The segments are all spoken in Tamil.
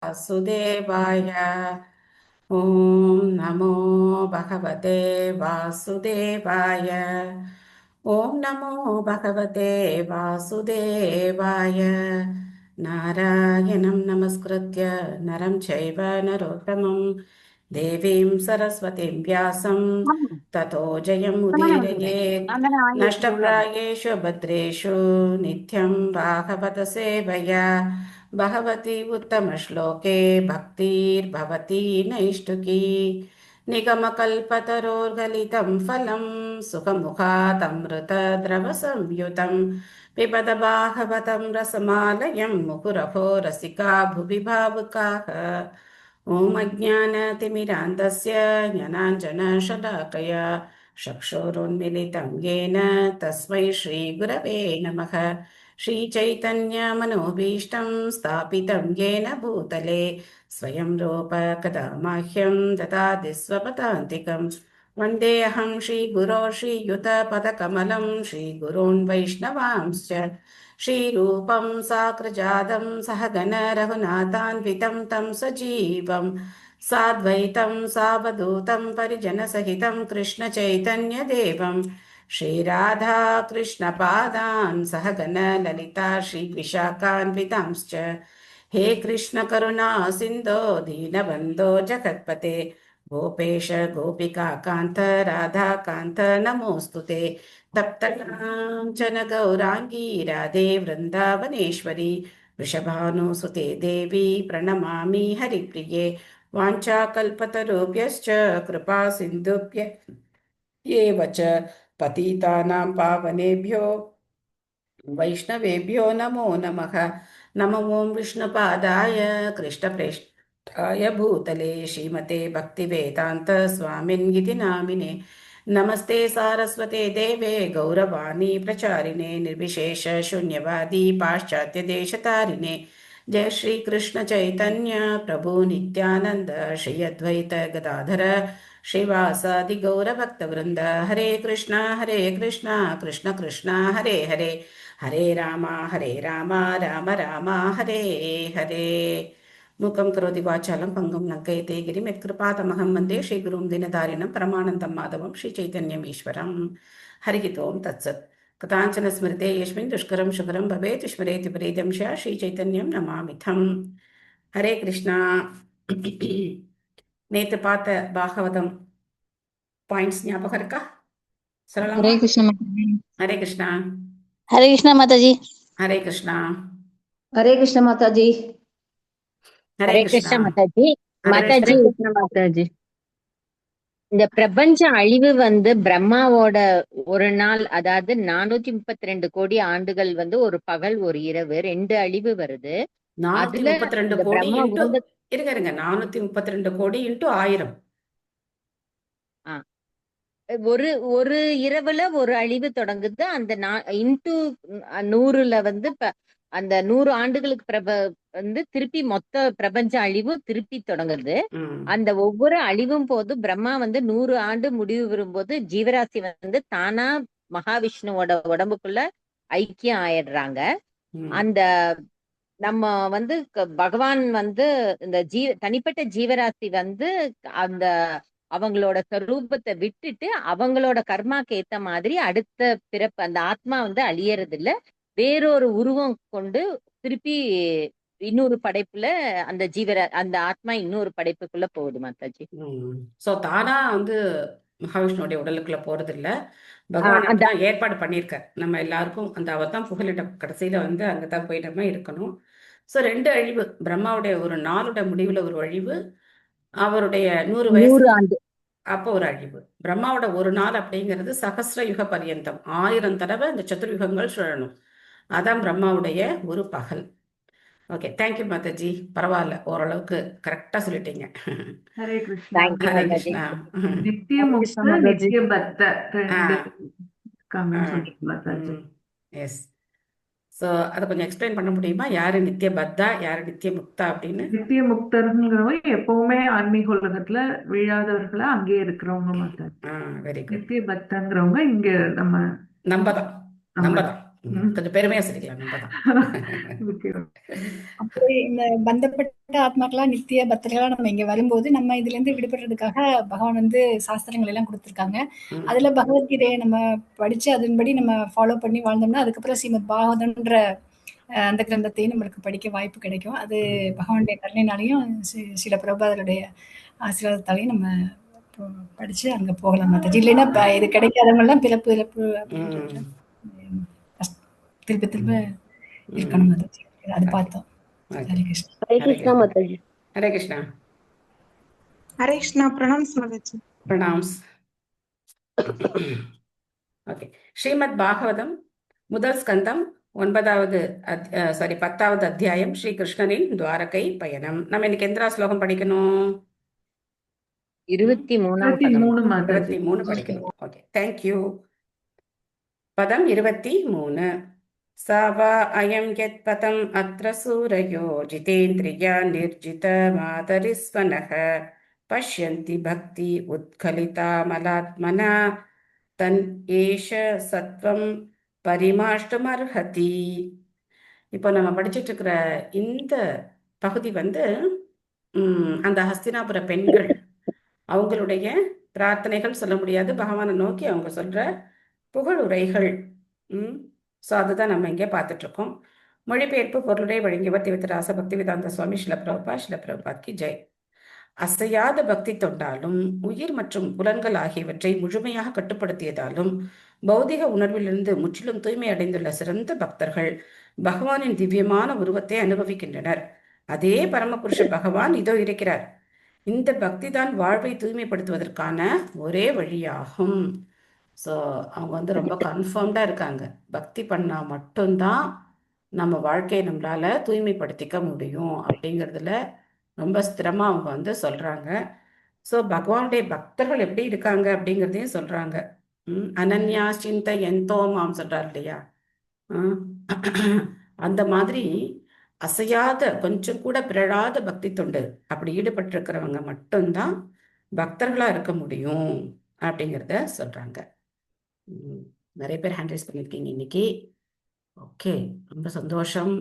वासुदेवाय ॐ नमो भगवते वासुदेवाय ॐ नमो भगवते वासुदेवाय नारायणं नमस्कृत्य नरं चैव नरोत्तमं देवीं सरस्वतीं व्यासं ततो जयमुदीरयेत् नष्टप्रायेषु भद्रेषु नित्यं भागवत सेवया भगवती उत्तमश्लोके भक्तिर्भवती नैष्टुकी निगमकल्पतरोर्गलितं फलं सुखमुखातमृतद्रवसंयुतं पिबद भागवतं रसमालयं मुहुरहो रसिका भुवि भावुकाः ॐ अज्ञानतिमिरान्धस्य ज्ञानाञ्जनशलाकया चक्षुरुन्मिलितं येन तस्मै श्रीगुरवे नमः श्रीचैतन्यमनोभीष्टं स्थापितं येन भूतले स्वयं रूप कदा मह्यं ददाति स्वपदान्तिकं वन्देऽहं श्रीगुरो श्रीयुतपदकमलं श्रीगुरून् वैष्णवांश्च श्रीरूपं साग्रजातं सहगण रघुनाथान्वितं तं सजीवं साद्वैतं सावधूतं परिजनसहितं कृष्णचैतन्यदेवं श्रीराधा कृष्णपादान् सहगण ललिता श्रीविशाखान्वितांश्च हे कृष्ण करुणा सिन्धो दीनबन्धो जगत्पते गोपेश गोपिका कान्त राधा कान्त नमोऽस्तु ते तप्तकाञ्चन गौराङ्गी राधे वृन्दावनेश्वरी वृषभानुसुते देवी प्रणमामि हरिप्रिये वाञ्छाकल्पतरुभ्यश्च कृपा सिन्धुभ्य एव च पतितानां पावनेभ्यो वैष्णवेभ्यो नमो नमः नमो ॐ विष्णुपादाय कृष्णप्रेष्ठाय भूतले श्रीमते भक्तिवेदान्त स्वामिन्गिति नामिने नमस्ते सारस्वते देवे गौरवाणी प्रचारिणे निर्विशेष शून्यवादी पाश्चात्यदेशतारिणे जय श्री कृष्ण चैतन्य प्रभु नित्यानंद श्री अद्वैत गदाधर श्रीवासादि गौरभक्तवृंद हरे कृष्णा कृष्ण कृष्णा हरे हरे हरे राम राम राम हरे हरे मूकं करोति वाचालं पङ्गुं लङ्कयते गिरिं यत्कृपातमहं वन्दे श्रीगुरुं दिनदारिणं परमानन्दं माधवं श्रीचैतन्यमीश्वरं हरिः ओं तत्सत् कथाञ्चन स्मृते यस्मिन् दुष्करं सुकरं भवेत् स्मरेति प्रीतं स्या श्रीचैतन्यं नमामिथम् हरे कृष्णा நேத்து பார்த்த பாகவதம் பாயிண்ட்ஸ் ஞாபகம் இருக்கா? சொல்லலாமா? हरे कृष्ण माताजी। हरे कृष्णा हरे कृष्ण माताजी। हरे कृष्णा हरे कृष्ण माताजी। हरे ஹரே कृष्णा கிருஷ்ண மாதாஜி. हरे மாதாஜி, कृष्णा கிருஷ்ண மாதாஜி. இந்த பிரபஞ்ச அழிவு பிரம்மாவோட ஒரு நாள், அதாவது 432 கோடி ஆண்டுகள் ஒரு பகல் ஒரு இரவு 2 அழிவு வருது. அதுல 432 இந்த கோடி பிரம்மா இன்ட்டு உகந்த இருங்க 432 கோடி இன்ட்டு 1000. ஆ, ஒரு ஒரு இரவுல ஒரு அழிவு தொடங்குது. அந்த இன்டு 100ல அந்த 100 ஆண்டுகளுக்கு திருப்பி மொத்த பிரபஞ்ச அழிவு திருப்பி தொடங்குது. அந்த ஒவ்வொரு அழிவும் போது பிரம்மா 100 ஆண்டு முடிவு வரும்போது ஜீவராசி தானா மகாவிஷ்ணுவோட உடம்புக்குள்ள ஐக்கியம் ஆயிடுறாங்க. அந்த நம்ம பகவான் இந்த தனிப்பட்ட ஜீவராசி அந்த அவங்களோட ஸ்வரூபத்தை விட்டுட்டு அவங்களோட கர்மாக்கு ஏத்த மாதிரி அடுத்த பிறப்பு அந்த ஆத்மா அழியறது இல்ல, வேறொரு உருவம் கொண்டு திருப்பி இன்னொரு படைப்புல அந்த ஆத்மா இன்னொரு படைப்புக்குள்ள போகுது மாதாஜி. சோ தானா மகாவிஷ்ணுடைய உடலுக்குள்ள போறது இல்ல, பகவான் அப்படிதான் ஏற்பாடு பண்ணியிருக்கார். நம்ம எல்லாருக்கும் அவர் தான் புகலிடம், கடைசியில அங்கதான் போய் நம்ம இருக்கணும். சோ 2 அழிவு, பிரம்மாவுடைய ஒரு நாளோட முடிவுல ஒரு அழிவு, அவருடைய 100 வயசு அப்போ ஒரு அழிவு. பிரம்மாவோட ஒரு நாள் அப்படிங்கிறது சகஸ்ர யுக பரியந்தம், 1000 தடவை இந்த சதுர்யுகங்கள் சுழணும். அதான் பிரம்மாவுடைய ஒரு பகல். ஓகே, தேங்க்யூ மாதாஜி, பரவாயில்ல, ஓரளவுக்கு கரெக்டா சொல்லிட்டீங்க. ஹரே கிருஷ்ணா. ஹரே கிருஷ்ணா. நித்திய முக்த நித்திய பத்த கமெண்ட் சொன்னீங்க மாதாஜி. எஸ். சோ அத கொஞ்சம் எக்ஸ்பிளைன் பண்ண முடியுமா? யாரு நித்திய பத்தா, யாரு நித்திய முக்தா அப்படின்னு? நித்திய முக்தருங்கிறவங்க எப்பவுமே ஆன்மீக உலகத்துல விழாதவர்களா அங்கேயே இருக்கிறவங்க மாதாஜி. Very good. நித்திய பக்தங்கிறவங்க இங்க நம்ம நம்பதான் கொஞ்சம் பெருமையா சொல்லிக்கலாம் நம்ம தான். ஓகே. அப்படி இந்த பந்தப்பட்ட ஆத்மாக்களா நித்திய பக்தர்களா நம்ம இங்க வரும்போது நம்ம இதுல இருந்து விடுபடுறதுக்காக பகவான் வந்து சாஸ்திரங்கள் எல்லாம் கொடுத்திருக்காங்க. ம். அதுல பகவத்கீதையை நம்ம படிச்சு அதன்படி நம்ம ஃபாலோ பண்ணி வாழ்ந்தோம்னா அதுக்கப்புறம் ஸ்ரீமத் பாகவதம்ன்ற அந்த கிரந்தத்தையும் நம்மளுக்கு படிக்க வாய்ப்பு கிடைக்கும். அது பகவானுடைய கருணையினாலையும் சில பிரபாதருடைய ஆசீர்வாதத்தாலையும் நம்ம படிச்சு அங்க போகலாம் மாதாஜி. இல்லைன்னா இது கிடைக்காதவங்க எல்லாம் பிறப்பு இறப்பு அப்படின்றது திருப்ப திருப்ப இருக்கணும் மாதாஜி. அது பார்த்தோம். ஹரே கிருஷ்ணா. ஹரே கிருஷ்ணா மாதாஜி. ஹரே கிருஷ்ணா. ஹரே கிருஷ்ணா. பிரணாம்ஸ் மாதாஜி. பிரணாம்ஸ். ஓகே. ஸ்ரீமத் பாகவதம் முதல் ஸ்கந்தம் 10வது அத்தியாயம் ஸ்ரீ கிருஷ்ணனின் துவாரகை பயணம். நம்ம இன்னைக்கு எந்த ஸ்லோகம் படிக்கணும்? 23 மாதாஜி. 23 படிக்கணும். Okay, thank you. பதம் 23. சாவா அயம் யத் பதம் அத்ர சூரயோ ஜிதேந்திரியா நிர்ஜித மாதரிஸ்வனஹ பஷ்யந்தி பக்தி உத்கலிதா மலாத்மனா தன் ஏஷ சத்வம் பரிமாஷ்டமர்ஹதி. இப்போ நம்ம படிச்சுட்டு இருக்கிற இந்த பகுதி வந்து அந்த ஹஸ்தினாபுர பெண்கள் அவங்களுடைய பிரார்த்தனைகள் சொல்ல முடியாது, பகவானை நோக்கி அவங்க சொல்ற புகழுரைகள். ஸோ அதுதான் நம்ம இங்கே பார்த்துட்டு இருக்கோம். மொழிபெயர்ப்பு பொருளுரை வழங்கியவர் திவிதராச பக்திவேதாந்த சுவாமி ஸ்ரீல பிரபுபாத் கி ஜெய். அசையாத பக்தி தொண்டாலும் உயிர் மற்றும் புலன்கள் ஆகியவற்றை முழுமையாக கட்டுப்படுத்தியதாலும் பௌதிக உணர்விலிருந்து முற்றிலும் தூய்மை அடைந்துள்ள சிறந்த பக்தர்கள் பகவானின் திவ்யமான உருவத்தை அனுபவிக்கின்றனர். அதே பரமபுருஷ பகவான் இதோ இருக்கிறார். இந்த பக்தி தான் வாழ்வை தூய்மைப்படுத்துவதற்கான ஒரே வழியாகும். ஸோ அவங்க வந்து ரொம்ப கன்ஃபார்ம்டா இருக்காங்க. பக்தி பண்ணா மட்டும்தான் நம்ம வாழ்க்கையை நம்மளால தூய்மைப்படுத்திக்க முடியும் அப்படிங்கிறதுல ரொம்ப ஸ்திரமா அவங்க வந்து சொல்றாங்க. ஸோ பகவானுடைய பக்தர்கள் எப்படி இருக்காங்க அப்படிங்கிறதையும் சொல்றாங்க. அனன்யா சிந்த எந்தோமாம் சொல்றார் இல்லையா? அந்த மாதிரி அசையாத கொஞ்சம் கூட பிறழாத பக்தி தொண்டு அப்படி ஈடுபட்டிருக்கிறவங்க மட்டும்தான் பக்தர்களா இருக்க முடியும் அப்படிங்கிறத சொல்றாங்க. நிறைய பேர் ஹேண்ட் ரைஸ் பண்ணியிருக்கீங்க இன்னைக்கு. ஓகே, ரொம்ப சந்தோஷம்.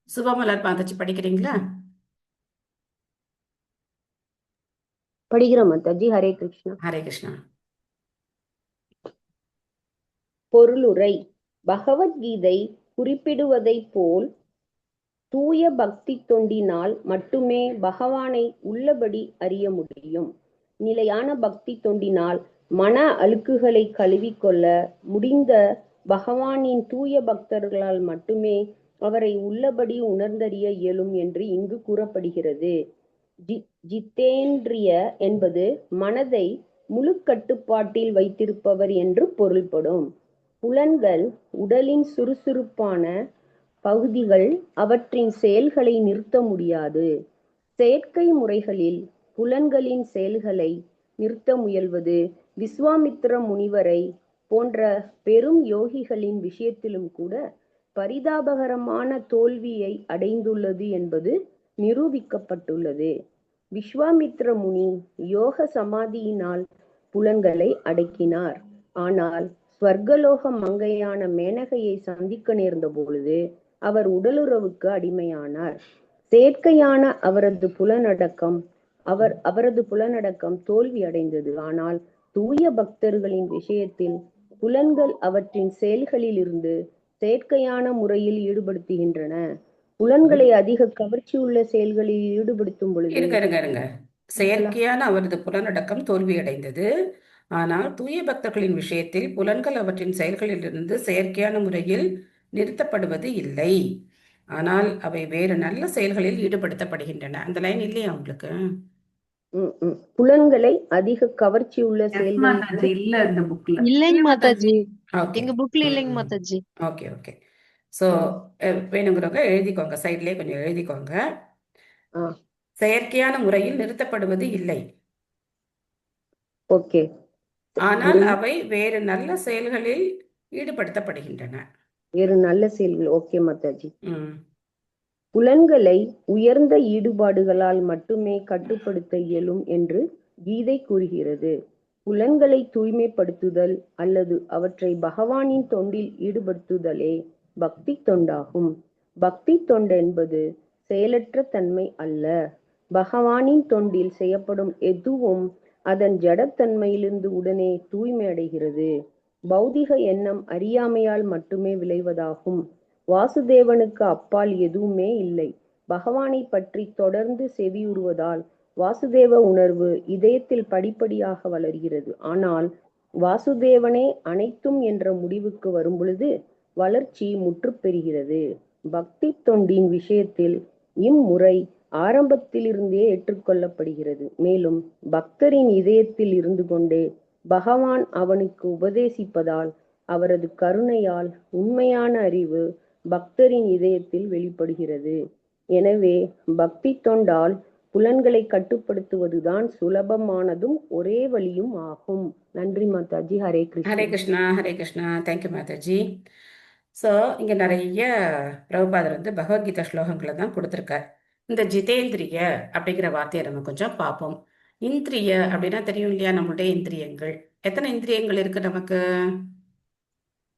சுபமலர் மாதாஜி படிக்கிறீங்களா? படிக்கிறோம் மாதாஜி. ஹரே கிருஷ்ணா. ஹரே கிருஷ்ணா. பொருளுரை. பகவத்கீதை குறிப்பிடுவதைப் போல் தூய பக்தி தொண்டினால் மட்டுமே பகவானை உள்ளபடி அறிய முடியும். நிலையான பக்தி தொண்டினால் மன அழுக்குகளை கழுவிக்கொள்ள முடிந்த பகவானின் தூய பக்தர்களால் மட்டுமே அவரை உள்ளபடி உணர்ந்தறிய இயலும் என்று இங்கு கூறப்படுகிறது. ஜிதேந்திரிய என்பது மனதை முழு கட்டுப்பாட்டில் வைத்திருப்பவர் என்று பொருள்படும். புலன்கள் உடலின் சுறுசுறுப்பான பகுதிகள், அவற்றின் செயல்களை நிறுத்த முடியாது. செயற்கை முறைகளில் புலன்களின் செயல்களை நிறுத்த முயல்வது விஸ்வாமித்திர முனிவரை போன்ற பெரும் யோகிகளின் விஷயத்திலும் கூட பரிதாபகரமான தோல்வியை அடைந்துள்ளது என்பது நிரூபிக்கப்பட்டுள்ளது. விஸ்வாமித்திர முனி யோக சமாதியினால் புலன்களை அடக்கினார். ஆனால் ஸ்வர்கலோக மங்கையான மேனகையை சந்திக்க நேர்ந்த பொழுது அவர் உடலுறவுக்கு அடிமையானார். செயற்கையான அவரது புலனடக்கம் தோல்வி அடைந்தது. ஆனால் தூய பக்தர்களின் விஷயத்தில் புலன்கள் அவற்றின் செயல்களில் இருந்து செயற்கையான முறையில் ஈடுபடுத்துகின்றன. புலன்களை அதிக கவர்ச்சியுள்ள செயல்களில் ஈடுபடுத்தும் பொழுது இருங்க. செயற்கையான அவரது புலனடக்கம் தோல்வியடைந்தது. ஆனால் தூய பக்தர்களின் விஷயத்தில் புலன்கள் அவற்றின் செயல்களிலிருந்து செயற்கையான முறையில் நிறுத்தப்படுவது இல்லை. ஆனால் அவை வேறு நல்ல செயல்களில் ஈடுபடுத்தப்படுகின்றன. அந்த லைன் இல்லையா உங்களுக்கு? புலன்களை அதிக கவர்ச்சியுள்ள செயல்கள் இல்ல இந்த புக்ல. இல்லைங்க மாதாஜி, ஓகே எங்க புக்ல இல்லைங்க மாதாஜி. Okay okay. ஸோ வேணுங்கிறவங்க எழுதிக்கோங்க, சைட்லேயே கொஞ்சம் எழுதிக்கோங்க. செயற்கையான முறையில் நிறுத்தப்படுவது இல்லை. ஓகே. ஆனால் அவை வேறு நல்ல செயல்களில் ஈடுபடுத்தப்படுகின்றன. வேறு நல்ல செயல்கள். ஓகே மாதாஜி. புலன்களை உயர்ந்த ஈடுபாடுகளால் மட்டுமே கட்டுப்படுத்த இயலும் என்று கீதை கூறுகிறது. புலன்களை தூய்மைப்படுத்துதல் அல்லது அவற்றை பகவானின் தொண்டில் ஈடுபடுத்துதலே பக்தி தொண்டாகும். பக்தி தொண்டு என்பது செயலற்ற தன்மை அல்ல. பகவானின் தொண்டில் செய்யப்படும் எதுவும் அதன் ஜடத்தன்மையிலிருந்து உடனே தூய்மை அடைகிறது. பௌதிக எண்ணம் அறியாமையால் மட்டுமே விளைவதாகும். வாசுதேவனுக்கு அப்பால் எதுவுமே இல்லை. பகவானை பற்றி தொடர்ந்து செவியுறுவதால் வாசுதேவ உணர்வு இதயத்தில் படிப்படியாக வளர்கிறது. ஆனால் வாசுதேவனே அனைத்தும் என்ற முடிவுக்கு வரும்பொழுது வளர்ச்சி முற்றுப்பெறுகிறது. பக்தி தொண்டின் விஷயத்தில் இம்முறை ஆரம்பத்திலிருந்தே ஏற்றுக்கொள்ளப்படுகிறது. மேலும் பக்தரின் இதயத்தில் இருந்து கொண்டே பகவான் அவனுக்கு உபதேசிப்பதால் அவரது கருணையால் உண்மையான அறிவு பக்தரின் இதயத்தில் வெளிப்படுகிறது. எனவே பக்தி தொண்டால் புலன்களை கட்டுப்படுத்துவதுதான் சுலபமானதும் ஒரே வழியும் ஆகும். நன்றி மாதாஜி. ஹரே கிருஷ்ணா. ஹரே கிருஷ்ணா, ஹரே கிருஷ்ணா. தேங்க்யூ மாதாஜி. ஸோ இங்கே நிறைய பிரபுபாதர் வந்து பகவத்கீதா ஸ்லோகங்களை தான் கொடுத்துருக்கார். இந்த ஜிதேந்திரிய அப்படிங்கிற வார்த்தையை நம்ம கொஞ்சம் பார்ப்போம். இந்திரிய அப்படின்னா தெரியும் இல்லையா, நம்மளுடைய இந்திரியங்கள். எத்தனை இந்திரியங்கள் இருக்கு நமக்கு?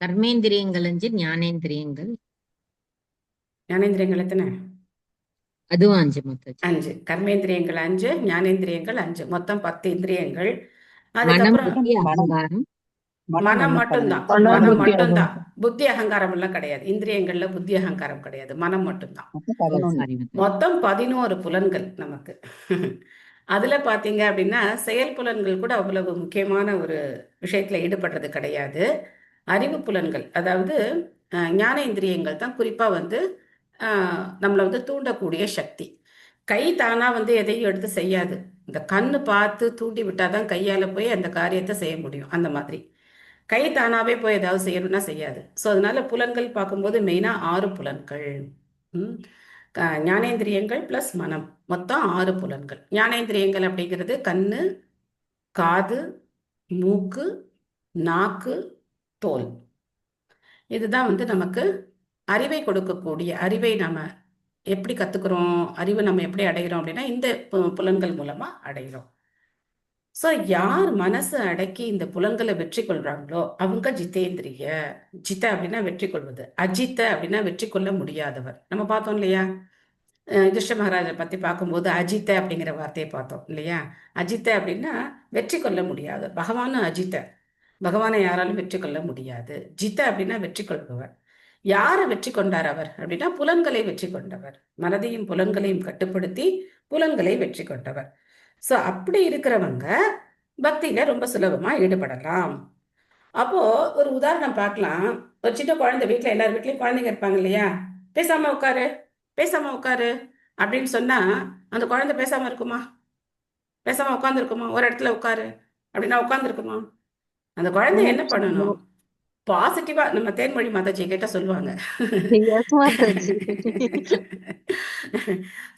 கர்மேந்திரியங்கள் 5, ஞானேந்திரியங்கள் ஞானேந்திரியங்கள் எத்தனை? அதுவும் 5 மாதாஜி. 5. கர்மேந்திரியங்கள் 5, ஞானேந்திரியங்கள் 5, மொத்தம் 10 இந்திரியங்கள். மனம், அதுக்கப்புறம் புத்தி, அகங்காரம். மனம் மட்டும்தான். மனம் மட்டும்தான். புத்தி அகங்காரம் எல்லாம் கிடையாது. இந்திரியங்கள்ல புத்தி அகங்காரம் கிடையாது, மனம் மட்டும்தான். சாரி மாதாஜி. மொத்தம் 11 புலன்கள் நமக்கு. அதுல பாத்தீங்க அப்படின்னா செயல் புலன்கள் கூட அவ்வளவு முக்கியமான ஒரு விஷயத்துல ஈடுபடுறது கிடையாது. அறிவு புலன்கள், அதாவது ஞானேந்திரியங்கள் தான் குறிப்பா வந்து நம்மளை வந்து தூண்டக்கூடிய சக்தி. கை தானா வந்து எதையும் எடுத்து செய்யாது. இந்த கண்ணு பார்த்து தூண்டி விட்டாதான் கையால போய் அந்த காரியத்தை செய்ய முடியும். அந்த மாதிரி கை தானாவே போய் ஏதாவது செய்யணும்னா செய்யாது. ஸோ அதனால புலன்கள் பார்க்கும்போது மெயினா 6 புலன்கள். ஞானேந்திரியங்கள் பிளஸ் மனம், மொத்தம் 6 புலன்கள். ஞானேந்திரியங்கள் அப்படிங்கிறது கண்ணு, காது, மூக்கு, நாக்கு, தோல். இதுதான் வந்து நமக்கு அறிவை கொடுக்கக்கூடிய, அறிவை நம்ம எப்படி கத்துக்கிறோம், அறிவை நம்ம எப்படி அடைகிறோம் அப்படின்னா இந்த புலன்கள் மூலமா அடைகிறோம். ஸோ யார் மனசு அடக்கி இந்த புலன்களை வெற்றி கொள்றாங்களோ அவங்க ஜிதேந்திரிய. ஜித அப்படின்னா வெற்றி கொள்வது, அஜித்த அப்படின்னா வெற்றி கொள்ள முடியாதவர். நம்ம பார்த்தோம் இல்லையா, யுதிஷ்ட மகாராஜை பத்தி பார்க்கும்போது அஜித்த அப்படிங்கிற வார்த்தையை பார்த்தோம் இல்லையா. அஜித்த அப்படின்னா வெற்றி கொள்ள முடியாது. பகவானும் அஜித்த, பகவானை யாராலும் வெற்றி கொள்ள முடியாது. ஜித்த அப்படின்னா வெற்றி கொள்பவர். யாரை வெற்றி கொண்டார் அவர் அப்படின்னா புலன்களை வெற்றி கொண்டவர். மனதையும் புலன்களையும் கட்டுப்படுத்தி புலன்களை வெற்றி கொண்டவர். ஸோ அப்படி இருக்கிறவங்க பக்தியில ரொம்ப சுலபமா ஈடுபடலாம். அப்போ ஒரு உதாரணம் பார்க்கலாம். ஒரு சின்ன குழந்தை, வீட்டுல எல்லார் வீட்லயும் குழந்தைங்க இருப்பாங்க இல்லையா. பேசாம உட்காரு, பேசாம உட்காரு அப்படின்னு சொன்னா அந்த குழந்தை பேசாம இருக்குமா? பேசாம உட்கார்ந்து இருக்குமா? ஒரு இடத்துல உட்காரு அப்படின்னா உட்கார்ந்து இருக்குமா? அந்த குழந்தை என்ன பண்ணணும்? பாசிட்டிவா, நம்ம தேன்மொழி மாதாஜி கேட்டா சொல்லுவாங்க.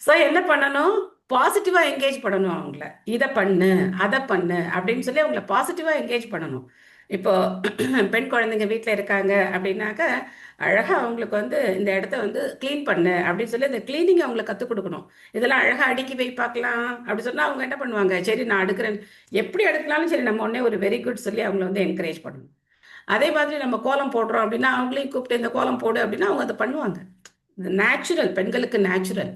சோ என்ன பண்ணணும்? பாசிட்டிவா என்கேஜ் பண்ணணும் அவங்கள. இதை பண்ணு, அதை பண்ணு அப்படின்னு சொல்லி அவங்கள பாசிட்டிவா என்கேஜ் பண்ணணும். இப்போ பெண் குழந்தைங்க வீட்டுல இருக்காங்க அப்படின்னாக்க அழகா அவங்களுக்கு வந்து இந்த இடத்த வந்து கிளீன் பண்ணு அப்படின்னு சொல்லி இந்த கிளீனிங் அவங்களுக்கு கத்துக் கொடுக்கணும். இதெல்லாம் அழகா அடுக்கி வை பார்க்கலாம் அப்படி சொன்னா அவங்க என்ன பண்ணுவாங்க, சரி நான் அடுக்கிறேன், எப்படி அடுக்கலாலும் சரி நம்ம உடனே ஒரு வெரி குட் சொல்லி அவங்கள வந்து என்கரேஜ் பண்ணணும். அதே மாதிரி நம்ம கோலம் போடுறோம் அப்படின்னா அவங்களையும் கூப்பிட்டு இந்த கோலம் போடு அப்படின்னா அவங்க அதை பண்ணுவாங்க. நேச்சுரல், பெண்களுக்கு நேச்சுரல்.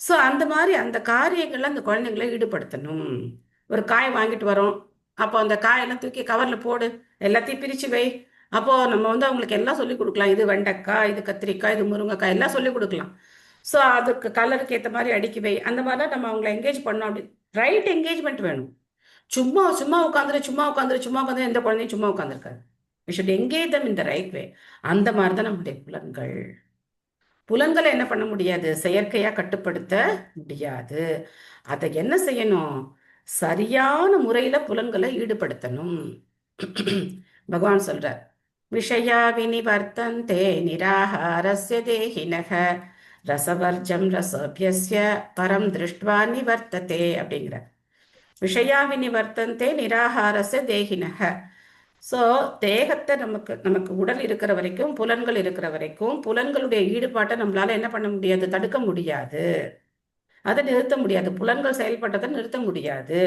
ஸோ அந்த மாதிரி அந்த காரியங்கள்ல அந்த குழந்தைங்களை ஈடுபடுத்தணும். ஒரு காய் வாங்கிட்டு வரோம், அப்போ அந்த காயெல்லாம் தூக்கி கவர்ல போடு, எல்லாத்தையும் பிரிச்சு வை. அப்போ நம்ம வந்து அவங்களுக்கு எல்லாம் சொல்லி கொடுக்கலாம். இது வெண்டைக்காய், இது கத்திரிக்காய், இது முருங்கைக்காய், எல்லாம் சொல்லி கொடுக்கலாம். ஸோ அதுக்கு கலருக்கு ஏற்ற மாதிரி அடுக்கி வை. அந்த மாதிரிலாம் நம்ம அவங்களை என்கேஜ் பண்ணோம். அப்படி ரைட் என்கேஜ்மெண்ட் வேணும். சும்மா சும்மா உட்காந்துரு எந்த குழந்தையும் சும்மா உட்காந்துருக்காரு. We should engage them in the right way. அந்த மாதிரி தான் நம்முடைய புலன்கள். புலன்களை என்ன பண்ண முடியாது, செயற்கையா கட்டுப்படுத்த முடியாது. அதை என்ன செய்யணும், சரியான முறையில புலன்களை ஈடுபடுத்தணும். பகவான் சொல்றார், விஷயா வினிவர்த்தந்தே நிராகாரஸ்ய தேஹினக ரசவர்ஜம் ரசோபியஸ்ய பரம் திருஷ்டுவா நிவர்த்ததே அப்படிங்கிற. விஷயா வினிவர்த்தந்தே நிராகாரஸ்ய தேஹினக. ஸோ தேகத்தை நமக்கு உடல் இருக்கிற வரைக்கும், புலன்கள் இருக்கிற வரைக்கும், புலன்களுடைய ஈடுபாட்டை நம்மளால என்ன பண்ண முடியாது, தடுக்க முடியாது, அதை நிறுத்த முடியாது. புலன்கள் செயல்பட்டதை நிறுத்த முடியாது.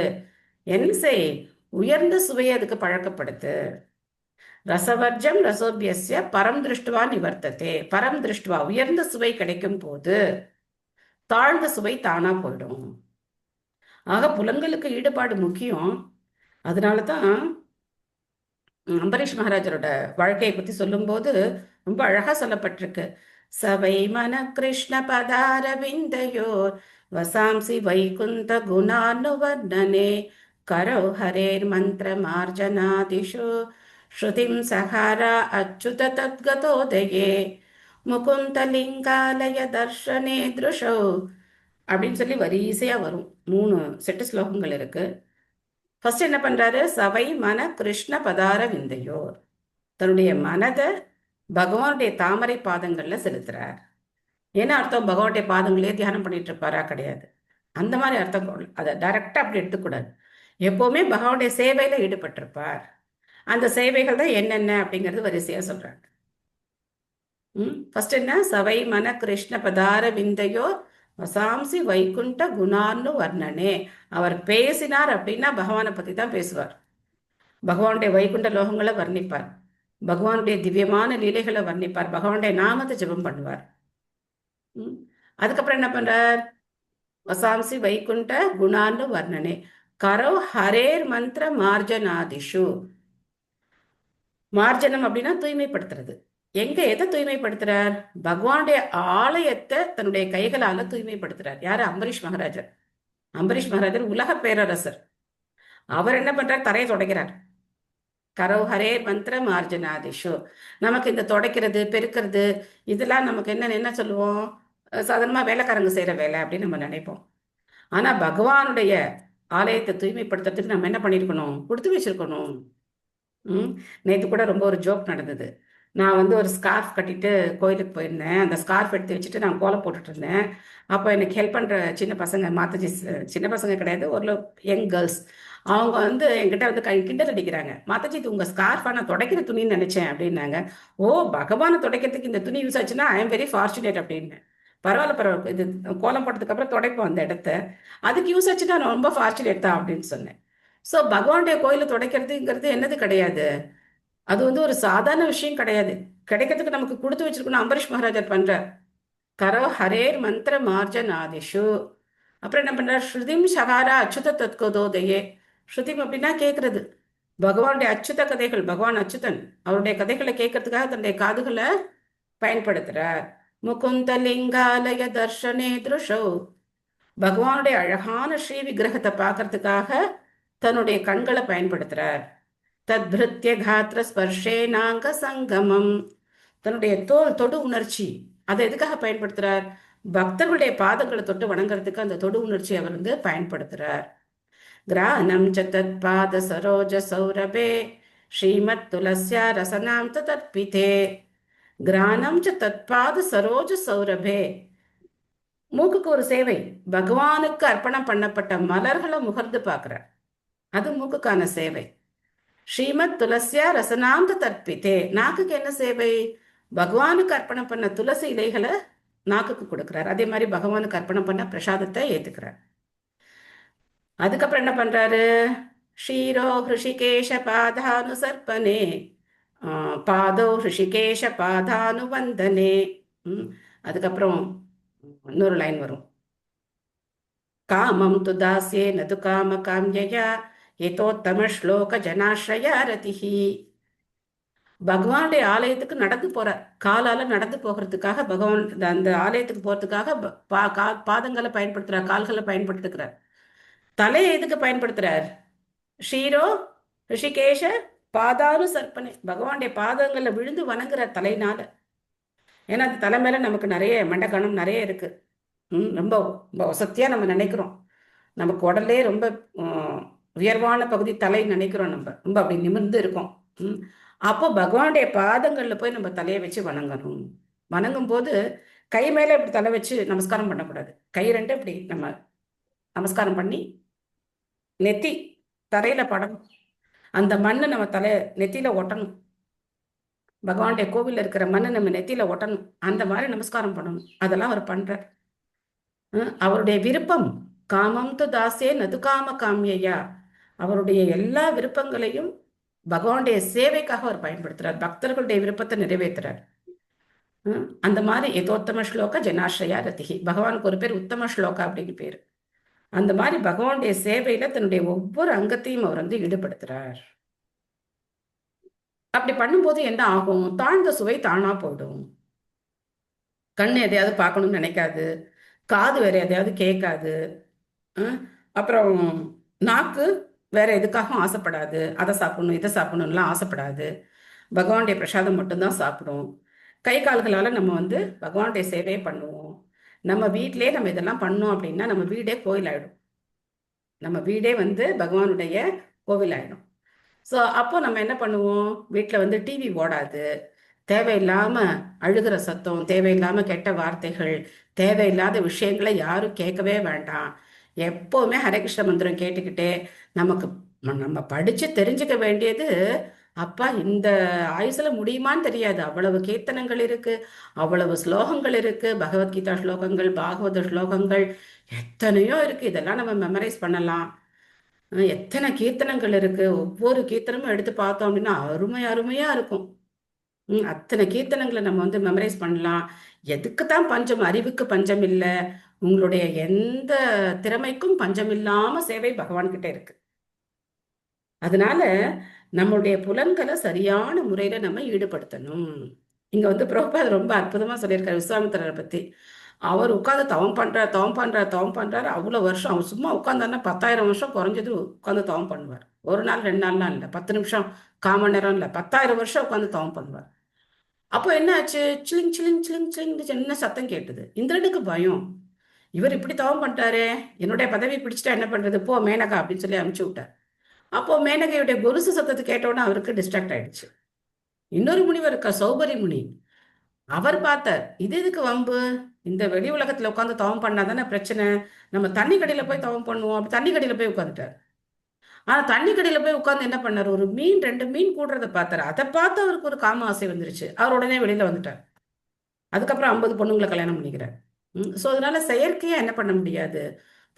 என்ன செய், உயர்ந்த சுவையை அதுக்கு பழக்கப்படுத்து. ரசவர்ஜம் ரசோபியஸ்ய பரம் திருஷ்டுவா நிவர்த்ததே. பரம் திருஷ்டுவா உயர்ந்த சுவை கிடைக்கும் போது தாழ்ந்த சுவை தானா போயிடும். ஆக புலன்களுக்கு ஈடுபாடு முக்கியம். அதனாலதான் அம்பரீஷ் மகாராஜரோட வாழ்க்கையை பத்தி சொல்லும்போது ரொம்ப அழகா சொல்லப்பட்டிருக்கு. சவை மன கிருஷ்ண பதாரவிந்தயோர் வசாம்சி வைகுந்த குணானுவர்ணனே கரோ ஹரேர் மந்திர மார்ஜனாதிஷு ஸ்ருதிம் சஹாரா அச்சுத தத்கதோதயே முகுந்தலிங்காலய தர்ஷனே திருஷோ அப்படின்னு சொல்லி வரிசையா வரும். 3 செட்டு ஸ்லோகங்கள் இருக்கு. ஃபர்ஸ்ட் என்ன பண்றாரு? சவை மன கிருஷ்ண பதார விந்தையோர், தன்னுடைய மனதை பகவானுடைய தாமரை பாதங்கள்ல செலுத்துறார். என்ன அர்த்தம்? பகவானுடைய பாதங்களே தியானம் பண்ணிட்டு இருப்பாரா? கிடையாது. அந்த மாதிரி அர்த்தம் அதை டைரக்டா அப்படி எடுத்துக்கூடாது. எப்பவுமே பகவானுடைய சேவையில ஈடுபட்டிருப்பார். அந்த சேவைகள் தான் என்னென்ன அப்படிங்கிறது வரிசையா சொல்றாங்க. ஃபர்ஸ்ட் என்ன? சவை மன கிருஷ்ண பதார விந்தையோ வசாம்சி வைகுண்ட குணான்னு வர்ணனே. அவர் பேசினார் அப்படின்னா பகவானை பத்தி தான் பேசுவார். பகவானுடைய வைகுண்ட லோகங்களை வர்ணிப்பார், பகவானுடைய திவ்யமான லீலைகளை வர்ணிப்பார், பகவானுடைய நாமத்தை ஜெபம் பண்ணுவார். அதுக்கப்புறம் என்ன பண்றார்? வசாம்சி வைகுண்ட குணான்னு வர்ணனே கரோ ஹரேர் மந்திர மார்ஜனாதிஷு. மார்ஜனம் அப்படின்னா தூய்மைப்படுத்துறது. எங்க எதை தூய்மைப்படுத்துறார்? பகவானுடைய ஆலயத்தை தன்னுடைய கைகளால தூய்மைப்படுத்துறார். யாரு? அம்பரீஷ் மகாராஜர். அம்பரீஷ் மகாராஜர் உலக பேரரசர். அவர் என்ன பண்றார்? தரையை துடைக்கிறார். கரோ ஹரே மந்திர மார்ஜனாதிஷு. நமக்கு இந்த துடைக்கிறது பெருக்கிறது இதெல்லாம் நமக்கு என்ன சொல்லுவோம்? சாதாரணமா வேலைக்காரங்க செய்யற வேலை அப்படின்னு நம்ம நினைப்போம். ஆனா பகவானுடைய ஆலயத்தை தூய்மைப்படுத்துறதுக்கு நம்ம என்ன பண்ணிருக்கணும்? கொடுத்து வச்சிருக்கணும். நேற்று கூட ரொம்ப ஒரு ஜோக் நடந்தது. நான் ஒரு ஸ்கார்ஃப் கட்டிட்டு கோயிலுக்கு போயிருந்தேன். அந்த ஸ்கார்ஃப் எடுத்து வச்சுட்டு நான் கோலம் போட்டுட்டு இருந்தேன். அப்போ எனக்கு ஹெல்ப் பண்ணுற சின்ன பசங்க, மாதாஜி சின்ன பசங்க கிடையாது, ஒரு யங் கேர்ள்ஸ், அவங்க என்கிட்ட கிண்டல் அடிக்கிறாங்க. மாதாஜி இது உங்கள் ஸ்கார்ஃபா? நான் துடைக்கிற துணின்னு நினைச்சேன் அப்படின்னாங்க. ஓ, பகவானை துடைக்கிறதுக்கு இந்த துணி யூஸ் ஆச்சுன்னா ஐ எம் வெரி ஃபார்ச்சுனேட் அப்படின்னு. பரவாயில்ல, இது கோலம் போட்டதுக்கு அப்புறம் துடைப்போம் அந்த இடத்த, அதுக்கு யூஸ் ஆச்சுன்னா நான் ரொம்ப ஃபார்ச்சுனேட் தான் அப்படின்னு சொன்னேன். ஸோ பகவானுடைய கோயிலை துடைக்கிறதுங்கிறது என்னது கிடையாது, அது ஒரு சாதாரண விஷயம் கிடையாது. கிடைக்கிறதுக்கு நமக்கு கொடுத்து வச்சிருக்கணும். அம்பரீஷ் மகாராஜர் பண்றார். கரோ ஹரேர் மந்திர மார்ஜன் ஆதிஷு. அப்புறம் என்ன பண்றார்? ஸ்ருதிம் சகாரா அச்சுத தத்கதோதையே. ஸ்ருதிம் அப்படின்னா கேட்கறது. பகவானுடைய அச்சுத கதைகள், பகவான் அச்சுதன், அவருடைய கதைகளை கேட்கறதுக்காக தன்னுடைய காதுகளை பயன்படுத்துறார். முகுந்த லிங்காலய தர்ஷனே திருஷோ. பகவானுடைய அழகான ஸ்ரீ விக்கிரகத்தை பார்க்கறதுக்காக தன்னுடைய கண்களை பயன்படுத்துறார். தத்பிருத்திய காத்திர ஸ்பர்ஷே நாங்க சங்கமம். தன்னுடைய தொடு உணர்ச்சி அதை எதுக்காக பயன்படுத்துறார்? பக்தர்களுடைய பாதங்களை தொட்டு வணங்குறதுக்கு அந்த தொடு உணர்ச்சி அவர் பயன்படுத்துறார். கிரானம் ச தத் பாத சரோஜ சௌரபே ஸ்ரீமத் துலஸ்யா ரசனாம் தத்பிதே. கிரானம் ச தத் பாத சரோஜ சௌரபே. மூக்குக்கு ஒரு சேவை. பகவானுக்கு அர்ப்பணம் பண்ணப்பட்ட மலர்களை முகர்ந்து பார்க்கிறார், அது மூக்குக்கான சேவை. ஸ்ரீமத் துளசியா ரசனாந்த தற்பித்தே. நாக்குக்கு என்ன சேவை? பகவானுக்கு அர்ப்பணம் பண்ண துளசி இலைகளை நாக்குக்கு கொடுக்கிறார். அதே மாதிரி பகவானுக்கு அர்ப்பணம் பண்ண பிரசாதத்தை ஏத்துக்கிறார். அதுக்கப்புறம் என்ன பண்றாரு? ஷீரோ ஹிருஷிகேஷ பாதானுசர்ப்பனே பாதோ ஹிருஷிகேஷ பாதானுவந்தனே. அதுக்கப்புறம் இன்னொரு லைன் வரும். காமம் து தாஸ்யே நது காம காம்யயா ஏதோத்தம ஸ்லோக ஜனாஸ்ரயா ரதிஹி. பகவானுடைய ஆலயத்துக்கு நடந்து போறார். காலால நடந்து போகிறதுக்காக பகவான் அந்த ஆலயத்துக்கு போறதுக்காக பாதங்களை பயன்படுத்துறார், கால்களை பயன்படுத்துகிறார். தலையை எதுக்கு பயன்படுத்துறார்? ஷீரோ ரிஷிகேஷ பாதானு சர்ப்பனை. பகவானுடைய பாதங்கள்ல விழுந்து வணங்குறார் தலையினால. ஏன்னா அந்த தலை மேல நமக்கு நிறைய மண்டகணம் நிறைய இருக்கு. ரொம்ப ரொம்ப வசதியா நம்ம நினைக்கிறோம். நமக்கு உடல்லே ரொம்ப உயர்வான பகுதி தலை நினைக்கிறோம். நம்ம ரொம்ப அப்படி நிமிர்ந்து இருக்கோம். அப்போ பகவானுடைய பாதங்கள்ல போய் நம்ம தலையை வச்சு வணங்கணும். வணங்கும் போது கை மேல இப்படி தலை வச்சு நமஸ்காரம் பண்ணக்கூடாது. கை ரெண்டு இப்படி நம்ம நமஸ்காரம் பண்ணி நெத்தி தரையில படணும். அந்த மண்ணு நம்ம நெத்தியில ஒட்டணும். பகவானுடைய கோவில்ல இருக்கிற மண்ணு நம்ம நெத்தியில ஒட்டணும். அந்த மாதிரி நமஸ்காரம் பண்ணணும். அதெல்லாம் அவர் பண்றார். அவருடைய விருப்பம் காமம் து தாசே நது காம காமியா. அவருடைய எல்லா விருப்பங்களையும் பகவானுடைய சேவைக்காக அவர் பயன்படுத்துறார், பக்தர்களுடைய விருப்பத்தை நிறைவேற்றுறார். அந்த மாதிரி எதோத்தம ஸ்லோக ஜனாஸ்ரயா ரதிகி, பகவானுக்கு ஒரு பேர் உத்தம ஸ்லோகா அப்படின்னு பேரு. அந்த மாதிரி பகவானுடைய சேவையில தன்னுடைய ஒவ்வொரு அங்கத்தையும் அவர் வந்து ஈடுபடுத்துறார். அப்படி பண்ணும்போது என்ன ஆகும்? தாழ்ந்த சுவை தானா போயிடும். கண்ணு எதையாவது பார்க்கணும்னு நினைக்காது, காது வேற எதையாவது கேட்காது, அப்புறம் நாக்கு வேற எதுக்காகவும் ஆசைப்படாது, அதை சாப்பிடணும் இதை சாப்பிடணும்லாம் ஆசைப்படாது, பகவானுடைய பிரசாதம் மட்டும்தான் சாப்பிடும். கை கால்களால நம்ம வந்து பகவானுடைய சேவையை பண்ணுவோம். நம்ம வீட்டிலேயே நம்ம இதெல்லாம் பண்ணோம் அப்படின்னா நம்ம வீடே கோயில் ஆயிடும், நம்ம வீடே வந்து பகவானுடைய கோவில் ஆயிடும். ஸோ அப்போ நம்ம என்ன பண்ணுவோம்? வீட்டில் வந்து டிவி ஓடாது, தேவையில்லாம அழுகிற சத்தம், தேவையில்லாம கெட்ட வார்த்தைகள், தேவையில்லாத விஷயங்களை யாரும் கேட்கவே வேண்டாம். எப்பவுமே ஹரே கிருஷ்ண மந்திரம் கேட்டுக்கிட்டே நமக்கு நம்ம படிச்சு தெரிஞ்சுக்க வேண்டியது. அப்பா இந்த ஆயுசுல முடியுமான்னு தெரியாது, அவ்வளவு கீர்த்தனங்கள் இருக்கு, அவ்வளவு ஸ்லோகங்கள் இருக்கு, பகவத்கீதா ஸ்லோகங்கள், பாகவத ஸ்லோகங்கள் எத்தனையோ இருக்கு. இதெல்லாம் நம்ம மெமரைஸ் பண்ணலாம். எத்தனை கீர்த்தனங்கள் இருக்கு, ஒவ்வொரு கீர்த்தனமும் எடுத்து பார்த்தோம் அப்படின்னா அருமை அருமையா இருக்கும். அத்தனை கீர்த்தனங்களை நம்ம வந்து மெமரைஸ் பண்ணலாம். எதுக்குத்தான் பஞ்சம்? அறிவுக்கு பஞ்சம் இல்லை, உங்களுடைய எந்த திறமைக்கும் பஞ்சம் இல்லாம சேவை பகவான் கிட்ட இருக்கு. அதனால நம்மளுடைய புலன்களை சரியான முறையில நம்ம ஈடுபடுத்தணும். இங்க வந்து பிரபுபாத் ரொம்ப அற்புதமா சொல்லியிருக்காரு விஸ்வாமித்திரரை பத்தி. அவர் உட்காந்து தவம் பண்றாரு. அவ்வளவு வருஷம் அவர் சும்மா உட்காந்தாருன்னா 10,000 வருஷம் குறைஞ்சது உட்காந்து தவம் பண்ணுவார். ஒரு நாள் 2 நாள்லாம் இல்லை, 10 நிமிஷம் 1/4 நேரம் இல்லை, 10,000 வருஷம் உட்காந்து தவம் பண்ணுவார். அப்போ என்ன ஆச்சு? சிலிங் சிலிங் சிலிங் சிலிங் சின்ன சத்தம் கேட்டது. இந்திரனுக்கு பயம், இவர் இப்படி தவம் பண்ணிட்டாரு, என்னுடைய பதவி பிடிச்சிட்டா என்ன பண்றது, போ மேனகா அப்படின்னு சொல்லி அனுப்பிச்சு விட்டார். அப்போ மேனகையுடைய கொலுசு சத்தத்தை கேட்டோன்னா அவருக்கு டிஸ்ட்ராக்ட் ஆயிடுச்சு. இன்னொரு முனிவர் இருக்கா, சௌபரி முனி, அவர் பார்த்தார், இது எதுக்கு வம்பு, இந்த வெளி உலகத்துல உட்காந்து தவம் பண்ணாதானே பிரச்சனை, நம்ம தண்ணி கடையில போய் தவம் பண்ணுவோம். அப்படி தண்ணி கடையில போய் உட்காந்துட்டார். ஆனா தண்ணி கடையில போய் உட்காந்து என்ன பண்ணாரு, ஒரு மீன் 2 மீன் கூடுறத பார்த்தாரு. அதை பார்த்து அவருக்கு ஒரு காம ஆசை வந்துருச்சு. அவர் உடனே வெளியில வந்துட்டார். அதுக்கப்புறம் 50 பொண்ணுங்களை கல்யாணம் பண்ணிக்கிறார். ஸோ அதனால செயற்கையா என்ன பண்ண முடியாது,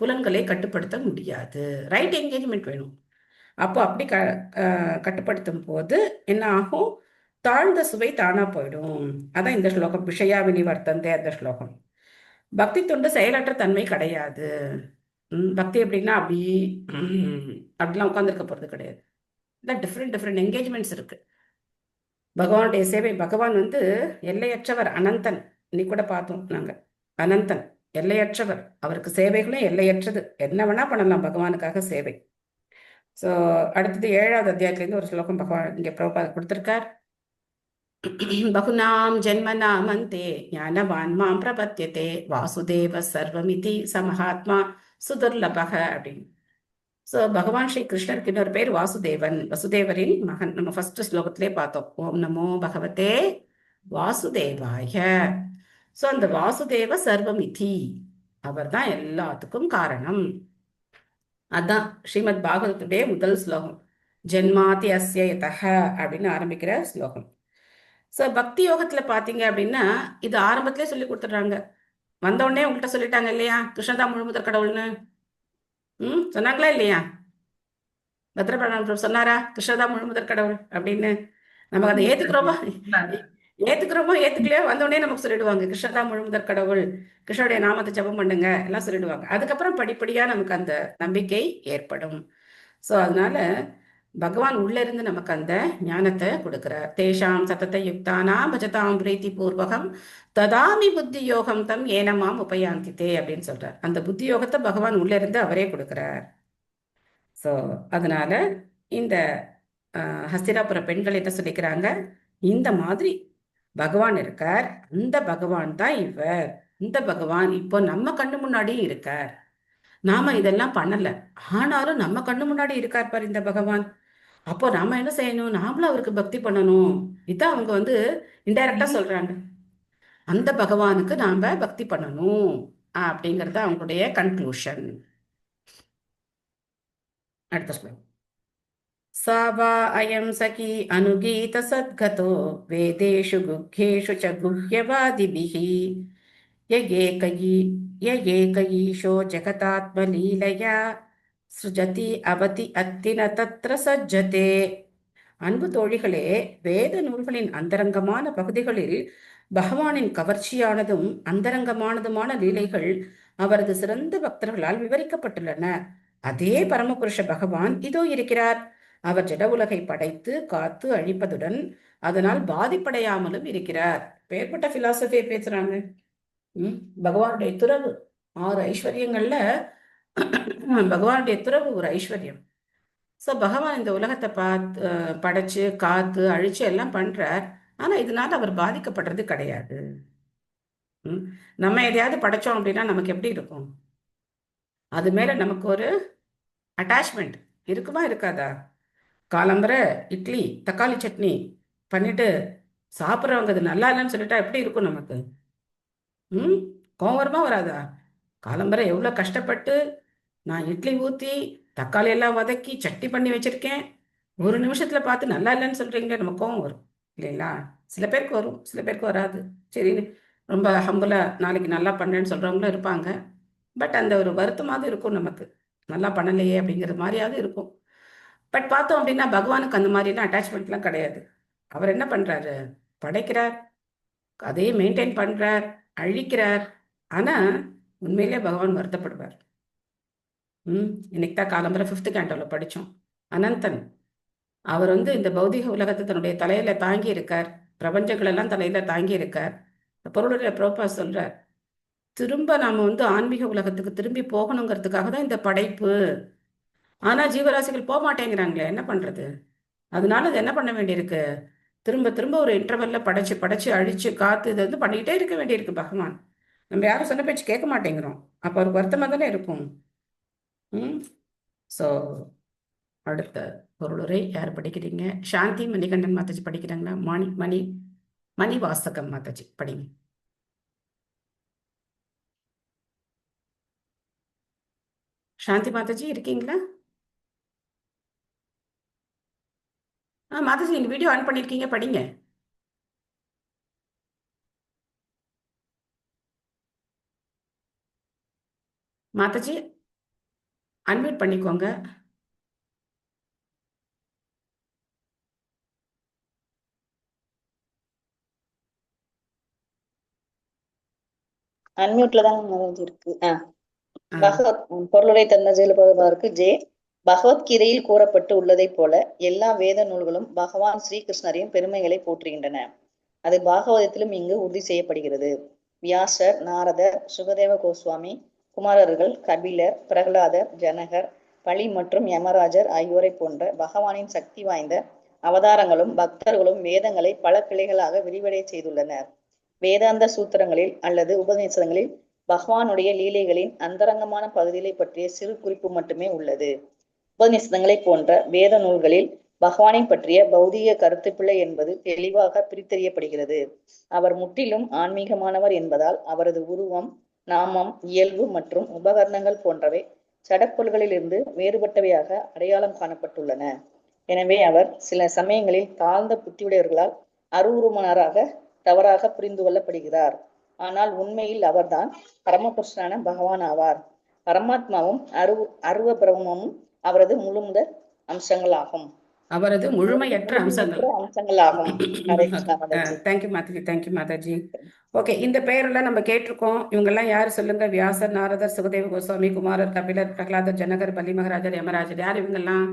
புலன்களை கட்டுப்படுத்த முடியாது. ரைட் என்கேஜ்மெண்ட் வேணும். அப்போ அப்படி கட்டுப்படுத்தும் போது என்ன ஆகும்? தாழ்ந்த சுவை தானா போயிடும். அதான் இந்த ஸ்லோகம், விஷயா வினிவர்த்தந்தே அந்த ஸ்லோகம். பக்தி தொண்டு செயலற்ற தன்மை கிடையாது. பக்தி எப்படின்னா அப்படி அப்படிலாம் உட்காந்துருக்க போறது கிடையாது. டிஃப்ரெண்ட் என்கேஜ்மெண்ட்ஸ் இருக்கு. பகவானுடைய சேவை, பகவான் வந்து எல்லையற்றவர், அனந்தன். இன்னைக்கு கூட பார்த்தோம் நாங்க, அனந்தன் எல்லையற்றவர், அவருக்கு சேவைகளும் எல்லையற்றது. என்ன வேணா பண்ணலாம் பகவானுக்காக சேவை. ஸோ அடுத்தது 7வது அத்தியாயத்திலேருந்து ஒரு ஸ்லோகம் பகவான் இங்கே பிரபுபாத் கொடுத்திருக்கார். பகுநாம் ஜென்மநாம் அந்தே ஞானவான் மாம் பிரபத்தியதே வாசுதேவ சர்வமிதி சமஹாத்மா சுதுர்லபக அப்படின்னு. ஸோ பகவான் ஸ்ரீ கிருஷ்ணருக்கு இன்னொரு பேர் வாசுதேவன், வசுதேவரின் மகன். நம்ம ஃபர்ஸ்ட் ஸ்லோகத்திலே பார்த்தோம், ஓம் நமோ பகவதே வாசுதேவாய. ஸோ அந்த வாசுதேவ சர்வமிதி, அவர் தான் எல்லாத்துக்கும் காரணம். அதான் ஸ்ரீமத் பாகவதத்துடைய முதல் ஸ்லோகம், ஜென்மாதி அஸ்ய யதஹ அப்படின்னு ஆரம்பிக்கிற ஸ்லோகம். ஸோ பக்தி யோகத்துல பாத்தீங்க அப்படின்னா இது ஆரம்பத்திலே சொல்லி கொடுத்துட்றாங்க. வந்தவுடனே உங்கள்கிட்ட சொல்லிட்டாங்க இல்லையா, கிருஷ்ணதா முழுமுதற் கடவுள்னு. சொன்னாங்களா இல்லையா? பத்ரபிரதான சொன்னாரா கிருஷ்ணதா முழுமுதற் கடவுள் அப்படின்னு? நமக்கு அதை ஏத்துக்கிறோமா ஏத்துக்கலையோ, வந்தோடனே நமக்கு சொல்லிடுவாங்க கிருஷ்ணதா முழுமுதற் கடவுள், கிருஷ்ணனுடைய நாமத்தை ஜபம் பண்ணுங்க எல்லாம் சொல்லிடுவாங்க. அதுக்கப்புறம் படிப்படியா நமக்கு அந்த நம்பிக்கை ஏற்படும். ஸோ அதனால பகவான் உள்ள இருந்து நமக்கு அந்த ஞானத்தை கொடுக்கிறார். தேஷாம் சத்தத்தை யுக்தானாம் பஜதாம் பிரீத்தி பூர்வகம் ததாமி புத்தி யோகம் தம் ஏனமாம் உபயாந்தித்தே அப்படின்னு சொல்றார். அந்த புத்தி யோகத்தை பகவான் உள்ள இருந்து அவரே கொடுக்கிறார். ஸோ அதனால இந்த ஹஸ்தினாபுர பெண்கள் என்ன சொல்லிக்கிறாங்க, இந்த மாதிரி பகவான் இருக்கார், அந்த பகவான் தான் இவர், இந்த பகவான் இப்போ நம்ம கண்ணு முன்னாடியும் இருக்கார். நாம இதெல்லாம் பண்ணல, ஆனாலும் நம்ம கண்ணு முன்னாடி இருக்கார் பார் இந்த பகவான். அப்போ நாம என்ன செய்யணும், நாமளும் அவருக்கு பக்தி பண்ணணும். இதான் அவங்க வந்து இன்டைரக்டா சொல்றாங்க, அந்த பகவானுக்கு நாம பக்தி பண்ணணும் அப்படிங்கறது அவங்களுடைய கன்க்ளூஷன். அடுத்த ஸ்லோகம், சாவா அயம் சகி அனுகீத சத்கதோ வேதேஷு குஹ்யேஷு ச குஹ்யவாதிபிஹி யகேகயீஷோ ஜகதாத்மலீலயா ஸ்ருஜதி அவதி அத்தின தத்ர சஜ்ஜதே. அன்பு தோழிகளே, வேத நூல்களின் அந்தரங்கமான பகுதிகளில் பகவானின் கவர்ச்சியானதும் அந்தரங்கமானதுமான லீலைகள் அவரது சிறந்த பக்தர்களால் விவரிக்கப்பட்டுள்ளன. அதே பரமபுருஷ பகவான் இதோ இருக்கிறார். அவர் ஜட உலகை படைத்து காத்து அழிப்பதுடன் அதனால் பாதிப்படையாமலும் இருக்கிறார். பேர்பட்ட பிலாசபியை பேசுறாங்க. பகவானுடைய துறவு 6 ஐஸ்வர்யங்கள்ல பகவானுடைய துறவு ஒரு ஐஸ்வர்யம். ஸோ பகவான் இந்த உலகத்தை படைச்சு காத்து அழிச்சு எல்லாம் பண்றார். ஆனா இதனால அவர் பாதிக்கப்படுறது கிடையாது. நம்ம எதையாவது படைச்சோம் அப்படின்னா நமக்கு எப்படி இருக்கும்? அது மேல நமக்கு ஒரு அட்டாச்மெண்ட் இருக்குமா இருக்காதா? காலம்பரை இட்லி தக்காளி சட்னி பண்ணிட்டு சாப்பிட்றவங்க அது நல்லா இல்லைன்னு சொல்லிட்டா எப்படி இருக்கும் நமக்கு? கோவம் வருமா வராதா? காலம்பரை எவ்வளோ கஷ்டப்பட்டு நான் இட்லி ஊற்றி தக்காளி எல்லாம் வதக்கி சட்னி பண்ணி வச்சிருக்கேன், ஒரு நிமிஷத்துல பார்த்து நல்லா இல்லைன்னு சொல்றீங்களே, நம்ம கோவம் வரும் இல்லைங்களா? சில பேருக்கு வரும், சில பேருக்கு வராது. சரி, ரொம்ப ஹம்புலா நாளைக்கு நல்லா பண்ணேன்னு சொல்றவங்களும் இருப்பாங்க. பட் அந்த ஒரு வருத்தமாவது இருக்கும் நமக்கு, நல்லா பண்ணலையே அப்படிங்கிற மாதிரியாவது இருக்கும். பட் பார்த்தோம் அப்படின்னா பகவானுக்கு அந்த மாதிரிலாம் அட்டாச்மெண்ட்லாம் கிடையாது. அவர் என்ன பண்றாரு? படைக்கிறார், அதையே மெயின்டைன் பண்றார், அழிக்கிறார். ஆனா உண்மையிலே பகவான் வருத்தப்படுவார். இன்னைக்கு தான் காலம்பரை 5th கேண்டோல படித்தோம். அனந்தன் அவர் இந்த பௌதிக உலகத்தை தன்னுடைய தலையில தாங்கி இருக்கார், பிரபஞ்சங்கள் எல்லாம் தலையில தாங்கி இருக்கார். பொருளுடைய பிரபா சொல்றார், திரும்ப நாம ஆன்மீக உலகத்துக்கு திரும்பி போகணுங்கிறதுக்காக தான் இந்த படைப்பு. ஆனா ஜீவராசிகள் போக மாட்டேங்கிறாங்களே, என்ன பண்றது? அதனால அது என்ன பண்ண வேண்டியிருக்கு? திரும்ப திரும்ப ஒரு இன்டர்வல்ல படைச்சு படைச்சு அழிச்சு காத்து இதை பண்ணிக்கிட்டே இருக்க வேண்டியிருக்கு பகவான். நம்ம யாரும் சொன்ன பேச்சு கேட்க மாட்டேங்கிறோம். அப்போ அவருக்கு வருத்தமா தானே இருக்கும். ஸோ அடுத்த பொருளுரை யார் படிக்கிறீங்க? சாந்தி மணிகண்டன் மாதாஜி படிக்கிறாங்களா? மணி வாசகம் மாதாஜி படிங்க. சாந்தி மாதாஜி இருக்கீங்களா? மாதாஜி நீங்க வீடியோ ஆன் பண்ணிருக்கீங்க, படிங்க. மாதாஜி அன்மியூட் பண்ணிக்கோங்க. அன்மியூட்ல தான் மாதாஜி இருக்கு. பொருளுரை தந்த ஜெயலலிதாவுக்கு பகவத்கீதையில் கூறப்பட்டு உள்ளதை போல எல்லா வேத நூல்களும் பகவான் ஸ்ரீகிருஷ்ணரின் பெருமைகளை போற்றுகின்றன. அது பாகவதத்திலும் இங்கு உறுதி செய்யப்படுகிறது. வியாசர், நாரதர், சுகதேவ கோஸ்வாமி, குமாரர்கள், கபிலர், பிரகலாதர், ஜனகர், பலி மற்றும் யமராஜர் ஆகியோரை போன்ற பகவானின் சக்தி வாய்ந்த அவதாரங்களும் பக்தர்களும் வேதங்களை பல கிளைகளாக விரிவடை செய்துள்ளனர். வேதாந்த சூத்திரங்களில் அல்லது உபநிஷதங்களில் பகவானுடைய லீலைகளின் அந்தரங்கமான பகுதிகளை பற்றிய சிறு குறிப்பு மட்டுமே உள்ளது. உபநிஷதங்களை போன்ற வேத நூல்களில் பகவானை பற்றிய பௌதிக கருத்து பிழை என்பது தெளிவாக பிரித்தறியப்படுகிறது. அவர் முற்றிலும் ஆன்மீகமானவர் என்பதால் அவரது உருவம், நாமம், இயல்பு மற்றும் உபகரணங்கள் போன்றவை சடப்பொருள்களிலிருந்து வேறுபட்டவையாக அடையாளம் காணப்பட்டுள்ளன. எனவே அவர் சில சமயங்களில் தாழ்ந்த புத்தியுடையவர்களால் அருவுருமனராக தவறாக புரிந்து கொள்ளப்படுகிறார். ஆனால் உண்மையில் அவர்தான் பரமபுருஷனான பகவான் ஆவார். பரமாத்மாவும் அருவ பிரம்மமும் அவரது முழுமுதற் அம்சங்களாகும். அவரது முழுமையற்ற அம்சங்களாகும். Thank you Mataji, thank you Mataji. Okay, இந்த பெயரெல்லாம் நம்ம கேட்டிருக்கோம். இவங்கெல்லாம் யாரு சொல்லுங்க? வியாசர், நாரதர், சுகதேவ கோஸ்வாமி, குமாரர், கபிலர், பிரகலாதர், ஜனகர், பலி மகாராஜர், யமராஜர். யார் இவங்கெல்லாம்?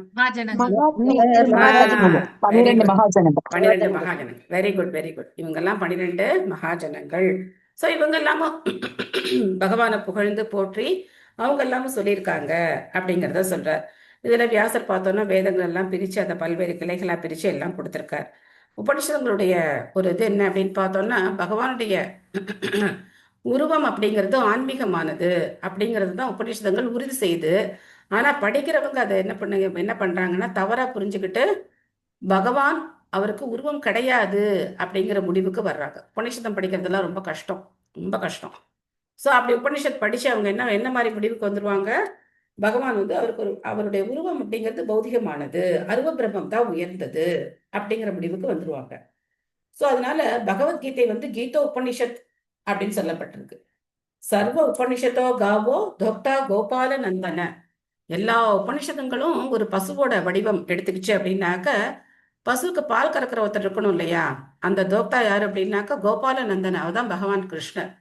12 மகாஜனங்கள். Very good, very good. இவங்கெல்லாம் 12 மகாஜனங்கள். ஸோ இவங்க எல்லாமும் பகவானை புகழ்ந்து போற்றி அவங்க எல்லாமும் சொல்லியிருக்காங்க அப்படிங்கிறத சொல்றார். இதுல வியாசர் பார்த்தோன்னா வேதங்கள் எல்லாம் பிரிச்சு அதை பல்வேறு கிளைகளா பிரிச்சு எல்லாம் கொடுத்திருக்கார். உபனிஷதங்களுடைய ஒரு இது என்ன அப்படின்னு பார்த்தோம்னா, பகவானுடைய உருவம் அப்படிங்கிறது ஆன்மீகமானது அப்படிங்கிறது தான் உபனிஷதங்கள் உறுதி செய்து. ஆனா படிக்கிறவங்க அதை என்ன பண்றாங்கன்னா தவறா புரிஞ்சுக்கிட்டு பகவான் அவருக்கு உருவம் கிடையாது அப்படிங்கிற முடிவுக்கு வர்றாங்க. உபனிஷதம் படிக்கிறதுலாம் ரொம்ப கஷ்டம், ரொம்ப கஷ்டம். ஸோ அப்படி உபனிஷத் படிச்சு அவங்க என்ன மாதிரி முடிவுக்கு வந்துருவாங்க? பகவான் அவருடைய உருவம் அப்படிங்கிறது பௌதிகமானது, அருவ பிரம்மம் தான் உயர்ந்தது அப்படிங்கிற முடிவுக்கு வந்துருவாங்க. ஸோ அதனால பகவத்கீதை கீதோ உபனிஷத் அப்படின்னு சொல்லப்பட்டிருக்கு. சர்வ உபனிஷத்தோ காவோ தோக்தா கோபால நந்தன. எல்லா உபனிஷதங்களும் ஒரு பசுவோட வடிவம் எடுத்துக்கிச்சு அப்படின்னாக்க, பசுவுக்கு பால் கறக்கிற ஒருத்தர் இருக்கணும் இல்லையா? அந்த தோக்தா யாரு அப்படின்னாக்க கோபாலநந்தன், அவர்தான் பகவான் கிருஷ்ணர்.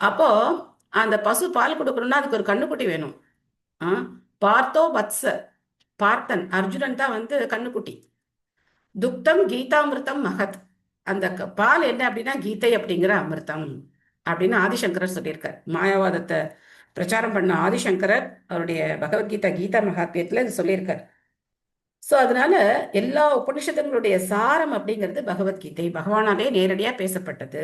அப்போ அந்த பசு பால் கொடுக்கணும்னா அதுக்கு ஒரு கண்ணுக்குட்டி வேணும். பார்த்தோ வத்ச, பார்த்தன் அர்ஜுனன் தான் வந்து கண்ணுக்குட்டி. துக்தம் கீதாமிருத்தம் மகத், அந்த பால் என்ன அப்படின்னா கீதை அப்படிங்கிற அமிர்தம் அப்படின்னு ஆதிசங்கரர் சொல்லியிருக்கார். மாயாவாதத்தை பிரச்சாரம் பண்ண ஆதிசங்கரர் அவருடைய பகவத்கீதா கீதா மகாத்மியத்துல இது சொல்லியிருக்கார். சோ அதனால எல்லா உபனிஷதங்களுடைய சாரம் அப்படிங்கிறது பகவத்கீதை, பகவானாலே நேரடியா பேசப்பட்டது.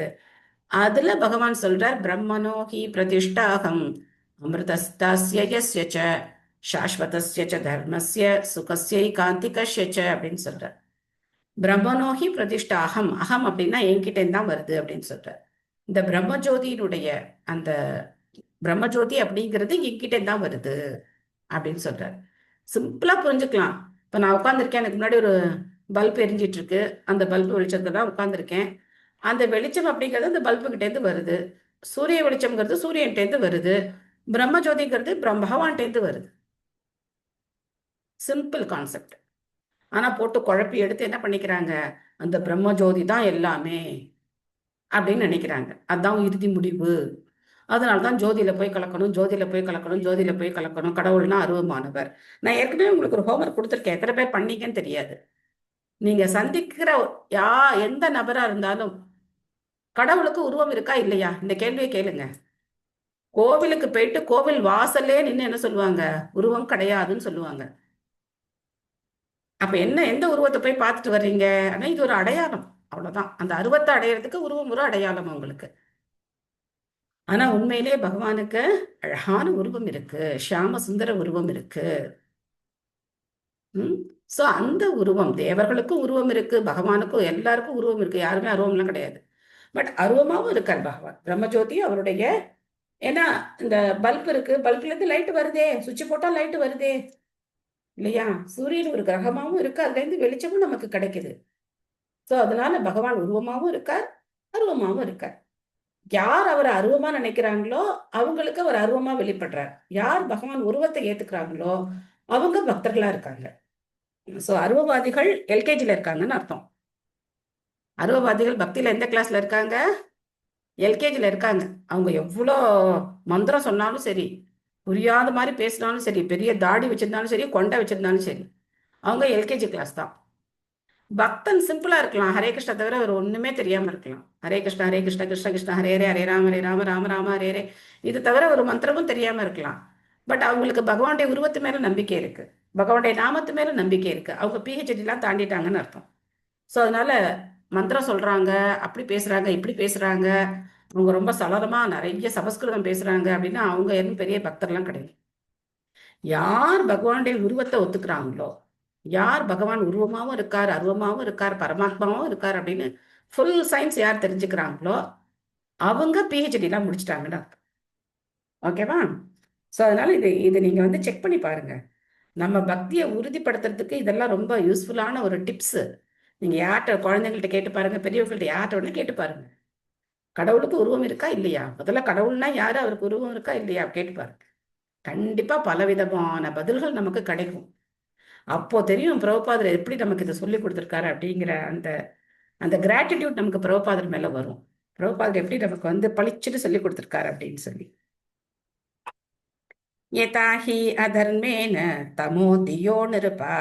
அதுல பகவான் சொல்றார், பிரம்மனோ ஹி பிரதிஷ்டாகம் அமிர்தஸ்தாஸ்ய யஸ்ய ச சாஸ்வதஸ்ய ச தர்மஸ்ய சுகஸ்யை காந்திகஸ்ய ச அப்படின்னு சொல்றார். பிரம்மனோஹி பிரதிஷ்டா அகம், அகம் அப்படின்னா என்கிட்ட தான் வருது அப்படின்னு சொல்றார். இந்த பிரம்மஜோதியினுடைய அந்த பிரம்மஜோதி அப்படிங்கிறது என்கிட்ட தான் வருது அப்படின்னு சொல்றாரு. சிம்பிளா புரிஞ்சுக்கலாம். இப்ப நான் உட்காந்துருக்கேன், எனக்கு முன்னாடி ஒரு பல்ப் எரிஞ்சிட்டு இருக்கு, அந்த பல்பு வெளிச்சத்துல தான் உட்காந்துருக்கேன். அந்த வெளிச்சம் அப்படிங்கிறது அந்த பல்பு கிட்டேருந்து வருது. சூரிய வெளிச்சம்ங்கிறது சூரியன்டேந்து வருது. பிரம்மஜோதிங்கிறது பகவான்டேந்து வருது. Simple concept. ஆனா போட்டு குழப்பி எடுத்து என்ன பண்ணிக்கிறாங்க, அந்த பிரம்மஜோதி தான் எல்லாமே அப்படின்னு நினைக்கிறாங்க. அதுதான் இறுதி முடிவு. அதனால்தான் ஜோதியில போய் கலக்கணும், ஜோதியில போய் கலக்கணும், ஜோதியில போய் கலக்கணும். கடவுள்னா அருவமானவர். நான் ஏற்கனவே உங்களுக்கு ஒரு ஹோம்ஒர்க் கொடுத்துருக்கேன், எத்தனை பேர் பண்ணீங்கன்னு தெரியாது. நீங்க சந்திக்கிற எந்த நபரா இருந்தாலும் கடவுளுக்கு உருவம் இருக்கா இல்லையா, இந்த கேள்வியை கேளுங்க. கோவிலுக்கு போயிட்டு கோவில் வாசல்லே நின்று என்ன சொல்லுவாங்க, உருவம் கிடையாதுன்னு சொல்லுவாங்க. அப்ப என்ன, எந்த உருவத்தை போய் பார்த்துட்டு வர்றீங்க? ஆனா இது ஒரு அடையாளம், அவ்வளவுதான். அந்த அருவத்தை அடையிறதுக்கு உருவம் ஒரு அடையாளம் உங்களுக்கு. ஆனா உண்மையிலே பகவானுக்கு அழகான உருவம் இருக்கு, ஷியாம சுந்தர உருவம் இருக்கு. சோ அந்த உருவம், தேவர்களுக்கும் உருவம் இருக்கு, பகவானுக்கும் எல்லாருக்கும் உருவம் இருக்கு. யாருமே அருவம்லாம் கிடையாது. பட் அருவமாவும் இருக்கார் பகவான் பிரம்மஜோதி. அவருடைய ஏன்னா இந்த பல்ப் இருக்கு, பல்ப்ல இருந்து லைட் வருதே, சுவிட்ச் போட்டா லைட் வருதே இல்லையா? சூரியன் ஒரு கிரகமாவும் இருக்கு, அதுல இருந்து வெளிச்சமும் நமக்கு கிடைக்குது. சோ அதனால பகவான் உருவமாவும் இருக்கார், அருவமாவும் இருக்கார். யார் அவரை அருவமா நினைக்கிறாங்களோ அவங்களுக்கு அவர் அருவமா வெளிப்படுறார். யார் பகவான் உருவத்தை ஏத்துக்கிறாங்களோ அவங்க பக்தர்களா இருக்காங்க. சோ அருவவாதிகள் எல்கேஜில இருக்காங்கன்னு அர்த்தம். அருவவாதிகள் பக்தியில எந்த கிளாஸ்ல இருக்காங்க? எல்கேஜில இருக்காங்க. அவங்க எவ்வளோ மந்திரம் சொன்னாலும் சரி, புரியாத மாதிரி பேசினாலும் சரி, பெரிய தாடி வச்சிருந்தாலும் சரி, கொண்டை வச்சிருந்தாலும் சரி, அவங்க எல்கேஜி கிளாஸ் தான். பக்தன் சிம்பிளா இருக்கலாம், ஹரே கிருஷ்ணா தவிர அவர் ஒண்ணுமே தெரியாம இருக்கலாம். ஹரே கிருஷ்ணா கிருஷ்ண கிருஷ்ண ஹரே ஹரே, ஹரே ராம ராம ராம ஹரே ஹரே, இது தவிர ஒரு மந்திரமும் தெரியாம இருக்கலாம். பட் அவங்களுக்கு பகவானுடைய உருவத்து மேல நம்பிக்கை இருக்கு, பகவானுடைய நாமத்து மேல நம்பிக்கை இருக்கு. அவங்க பிஹெச்டி எல்லாம் தாண்டிட்டாங்கன்னு அர்த்தம். ஸோ அதனால மந்திரம் சொல்றாங்க, அப்படி பேசுறாங்க, இப்படி பேசுறாங்க, அவங்க ரொம்ப சலனமா நிறைய சமஸ்கிருதம் பேசுறாங்க அப்படின்னா அவங்க எதுவும் பெரிய பக்தர்லாம் கிடையாது. யார் பகவானுடைய உருவத்தை ஒத்துக்கிறாங்களோ, யார் பகவான் உருவமாவும் இருக்கார், அருவமாவும் இருக்கார், பரமாத்மாவும் இருக்கார் அப்படின்னு ஃபுல் சயின்ஸ் யார் தெரிஞ்சுக்கிறாங்களோ அவங்க பிஹெச்டி எல்லாம் முடிச்சிட்டாங்கன்னு அர்த்தம். ஓகேவா? ஸோ அதனால இது நீங்க வந்து செக் பண்ணி பாருங்க. நம்ம பக்தியை உறுதிப்படுத்துறதுக்கு இதெல்லாம் ரொம்ப யூஸ்ஃபுல்லான ஒரு டிப்ஸ். நீங்க யார்கிட்ட, குழந்தைங்கள்ட்ட கேட்டு பாருங்க, பெரியவர்கள்ட்ட யார்கிட்ட உடனே கேட்டு பாருங்க, கடவுளுக்கு உருவம் இருக்கா இல்லையா. முதல்ல கடவுள்னா யாரு, அவருக்கு உருவம் இருக்கா இல்லையா கேட்டு பாருங்க. கண்டிப்பா பலவிதமான பதில்கள் நமக்கு கிடைக்கும். அப்போ தெரியும் பிரபுபாதர் எப்படி நமக்கு இதை சொல்லி கொடுத்துருக்காரு அப்படிங்கிற அந்த அந்த கிராட்டிடியூட் நமக்கு பிரபுபாதர் மேல வரும். பிரபுபாதர் எப்படி நமக்கு வந்து பளிச்சுட்டு சொல்லி கொடுத்துருக்காரு அப்படின்னு சொல்லி. யதாஹி அதர்மேன தமோ தியோ நிருபா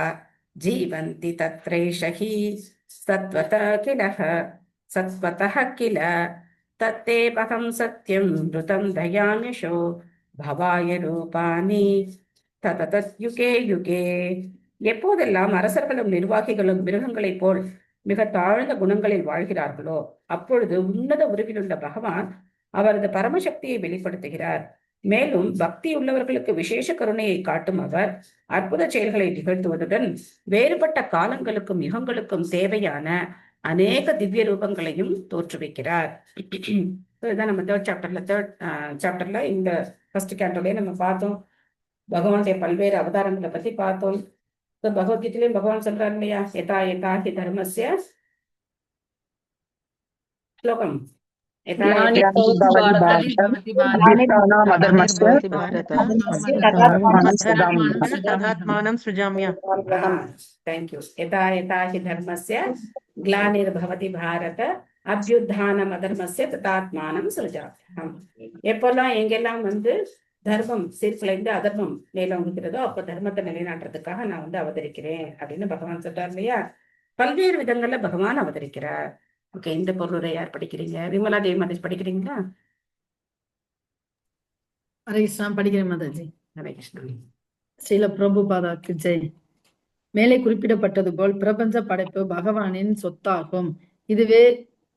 ஜீவந்தி தத்ரேஷஹி சத்வதः கிலஹ சத்வதः கில தத்தேவகம் சத்யம் ருதம் தயாமிஷோ பவாய ரூபானி தததத் யுகே யுகே. எப்போதெல்லாம் அரசர்களும் நிர்வாகிகளும் மிருகங்களைப் போல் மிக தாழ்ந்த குணங்களில் வாழ்கிறார்களோ அப்பொழுது உன்னத உருவிலுள்ள பகவான் அவரது பரமசக்தியை வெளிப்படுத்துகிறார். மேலும் பக்தி உள்ளவர்களுக்கு விசேஷ கருணையை காட்டும் அவர் அற்புத செயல்களை நிகழ்த்துவதுடன் வேறுபட்ட காலங்களுக்கும் யுகங்களுக்கும் தேவையான அநேக திவ்ய ரூபங்களையும் தோற்றுவிக்கிறார். இதுதான் நம்ம தேர்ட் சாப்டர்ல இந்த ஃபர்ஸ்ட் கேண்டோலயே நம்ம பார்த்தோம், பகவானுடைய பல்வேறு அவதாரங்களை பத்தி பார்த்தோம். பகவத்கீதையிலையும் பகவான் சொல்றாரு இல்லையா, யதா யதா ஹி தர்மஸ்ய ஸ்லோகம் यथा ग्लानिर्भवति भारत तदात्मानं सृजाम्यहम् थैंक यू यथा यथा हि धर्मस्य ग्लानिर्भवति भारत அபியுத்தானம் அதர்மஸ்ய ததாத்மானம் சுருஜாம்யஹம். எப்பெல்லாம் எங்கெல்லாம் தர்மம் சீர்குலைந்து அதர்மம் மேலோங்குகிறதோ அப்ப தர்மத்தை நிலைநாட்டுறதுக்காக நான் அவதரிக்கிறேன் அப்படின்னு பகவான் சொல்றார் இல்லையா. பல்வேறு விதங்கள்ல பகவான் அவதரிக்கிறார். ஓகே, இந்த பொருளை யார் படிக்கிறீங்க? விமலா தேவி மாதாஜி படிக்கிறீங்களா? ஹரே கிருஷ்ணா படிக்கிறேன் மாதாஜி. ஹரே கிருஷ்ணா. ஸ்ரீல பிரபுபாதாக்கு ஜெய். மேலே குறிப்பிடப்பட்டது போல் பிரபஞ்ச படைப்பு பகவானின் சொத்தாகும். இதுவே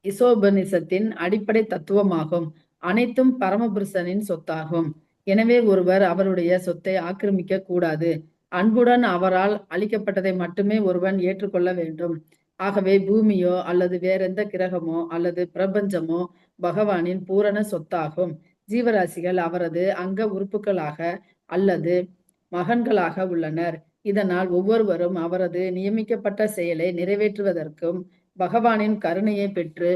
இசோபனிஷத்தின் அடிப்படை தத்துவமாகும். அனைத்தும் பரமபுருஷனின் சொத்தாகும். எனவே ஒருவர் அவருடைய சொத்தை ஆக்கிரமிக்க கூடாது. அன்புடன் அவரால் அளிக்கப்பட்டதை மட்டுமே ஒருவன் ஏற்றுக்கொள்ள வேண்டும். ஆகவே பூமியோ அல்லது வேறெந்த கிரகமோ அல்லது பிரபஞ்சமோ பகவானின் பூரண சொத்தாகும். ஜீவராசிகள் அவரது அங்க உறுப்புகளாக அல்லது மகன்களாக உள்ளனர். இதனால் ஒவ்வொருவரும் அவரது நியமிக்கப்பட்ட செயலை நிறைவேற்றுவதற்கும் பகவானின் கருணையை பெற்று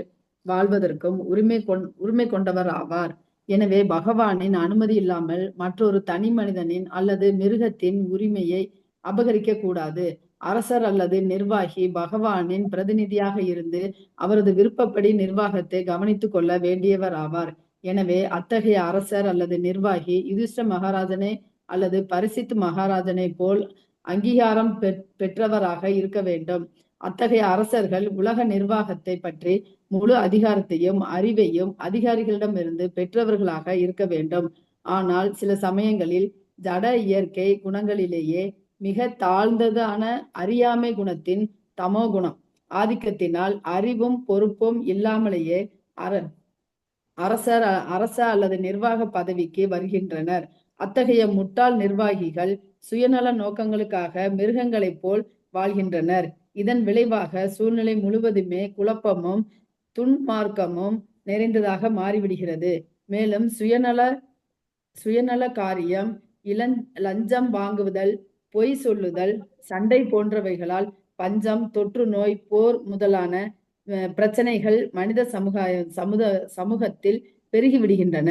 வாழ்வதற்கும் உரிமை கொண்டவர் ஆவார். எனவே பகவானின் அனுமதி இல்லாமல் மற்றொரு தனி மனிதனின் அல்லது மிருகத்தின் உரிமையை அபகரிக்க கூடாது. அரசர் அல்லது நிர்வாகி பகவானின் பிரதிநிதியாக இருந்து அவரது விருப்பப்படி நிர்வாகத்தை கவனித்துக் கொள்ள வேண்டியவர் ஆவார். எனவே அத்தகைய அரசர் அல்லது நிர்வாகி யுதிஷ்ட மகாராஜனை அல்லது பரிசித் மகாராஜனை போல் அங்கீகாரம் பெற்றவராக இருக்க வேண்டும். அத்தகைய அரசர்கள் உலக நிர்வாகத்தை பற்றி முழு அதிகாரத்தையும் அறிவையும் அதிகாரிகளிடமிருந்து பெற்றவர்களாக இருக்க வேண்டும். ஆனால் சில சமயங்களில் ஜட இயற்கை குணங்களிலேயே மிக தாழ்ந்ததான அறியாமை குணத்தின் தமோ குணம் ஆதிக்கத்தினால் அறிவும் பொறுப்பும் இல்லாமலேயே அரச அல்லது நிர்வாக பதவிக்கு வருகின்றனர். அத்தகைய முட்டாள் நிர்வாகிகள் சுயநல நோக்கங்களுக்காக மிருகங்களைப் போல் வாழ்கின்றனர். இதன் விளைவாக சூழ்நிலை முழுவதுமே குழப்பமும் துன்மார்க்கமும் நிறைந்ததாக மாறிவிடுகிறது. மேலும் சுயநல காரியம், லஞ்சம் வாங்குதல், பொய் சொல்லுதல், சண்டை போன்றவைகளால் பஞ்சம், தொற்று நோய், போர் முதலான பிரச்சனைகள் மனித சமூகத்தில் பெருகிவிடுகின்றன.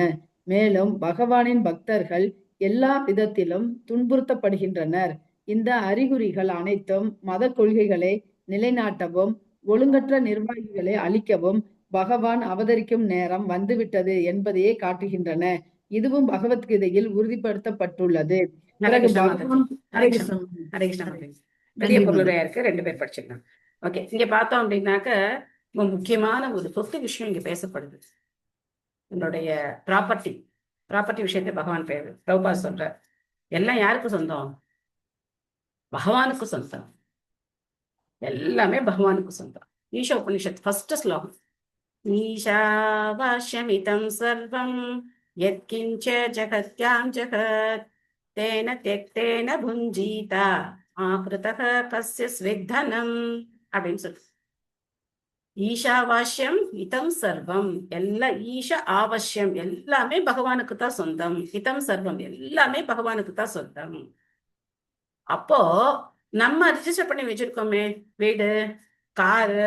மேலும் பகவானின் பக்தர்கள் எல்லா விதத்திலும் துன்புறுத்தப்படுகின்றனர். இந்த அறிகுறிகள் அனைத்தும் மத கொள்கைகளை நிலைநாட்டவும் ஒழுங்கற்ற நிர்வாகிகளை அழிக்கவும் பகவான் அவதரிக்கும் நேரம் வந்துவிட்டது என்பதையே காட்டுகின்றன. இதுவும் பகவத்கீதையில் உறுதிப்படுத்தப்பட்டுள்ளது. பெரிய பொருளுரையா இருக்கு, 2 பேர் படிச்சிருக்காங்க. ஓகே, இங்க பார்த்தோம் அப்படின்னாக்க முக்கியமான ஒரு சொத்து விஷயம் இங்க பேசப்படுது. என்னுடைய ப்ராப்பர்ட்டி விஷயத்தை பகவான் பிரபுபா சொல்ற எல்லாம் யாருக்கு சொந்தம்? பகவானுக்கு சொந்தம். எல்லாமே பகவானுக்கு சொந்தம். ஈஷா உபனிஷத் ஃபர்ஸ்ட் ஸ்லோகம், ஈஷாவாஸ்யமிதம் சர்வம் யத்கிஞ்ச ஜகத்யாம் ஜகத் தேன த்யக்தேன புஞ்சீதா ஆக்ருதஹ கஸ்ய ஸ்வித்தனம் அப்படின்னு சொல்லு. ஈஷாவாஸ்யம் இதம் சர்வம், எல்லாம் ஈஷ ஆவசியம், எல்லாமே பகவானுக்கு தான் சொந்தம். இதம் சர்வம், எல்லாமே பகவானுக்கு தான் சொந்தம். அப்போ நம்ம ரிஜிஸ்டர் பண்ணி வச்சிருக்கோமே, வீடு, காரு,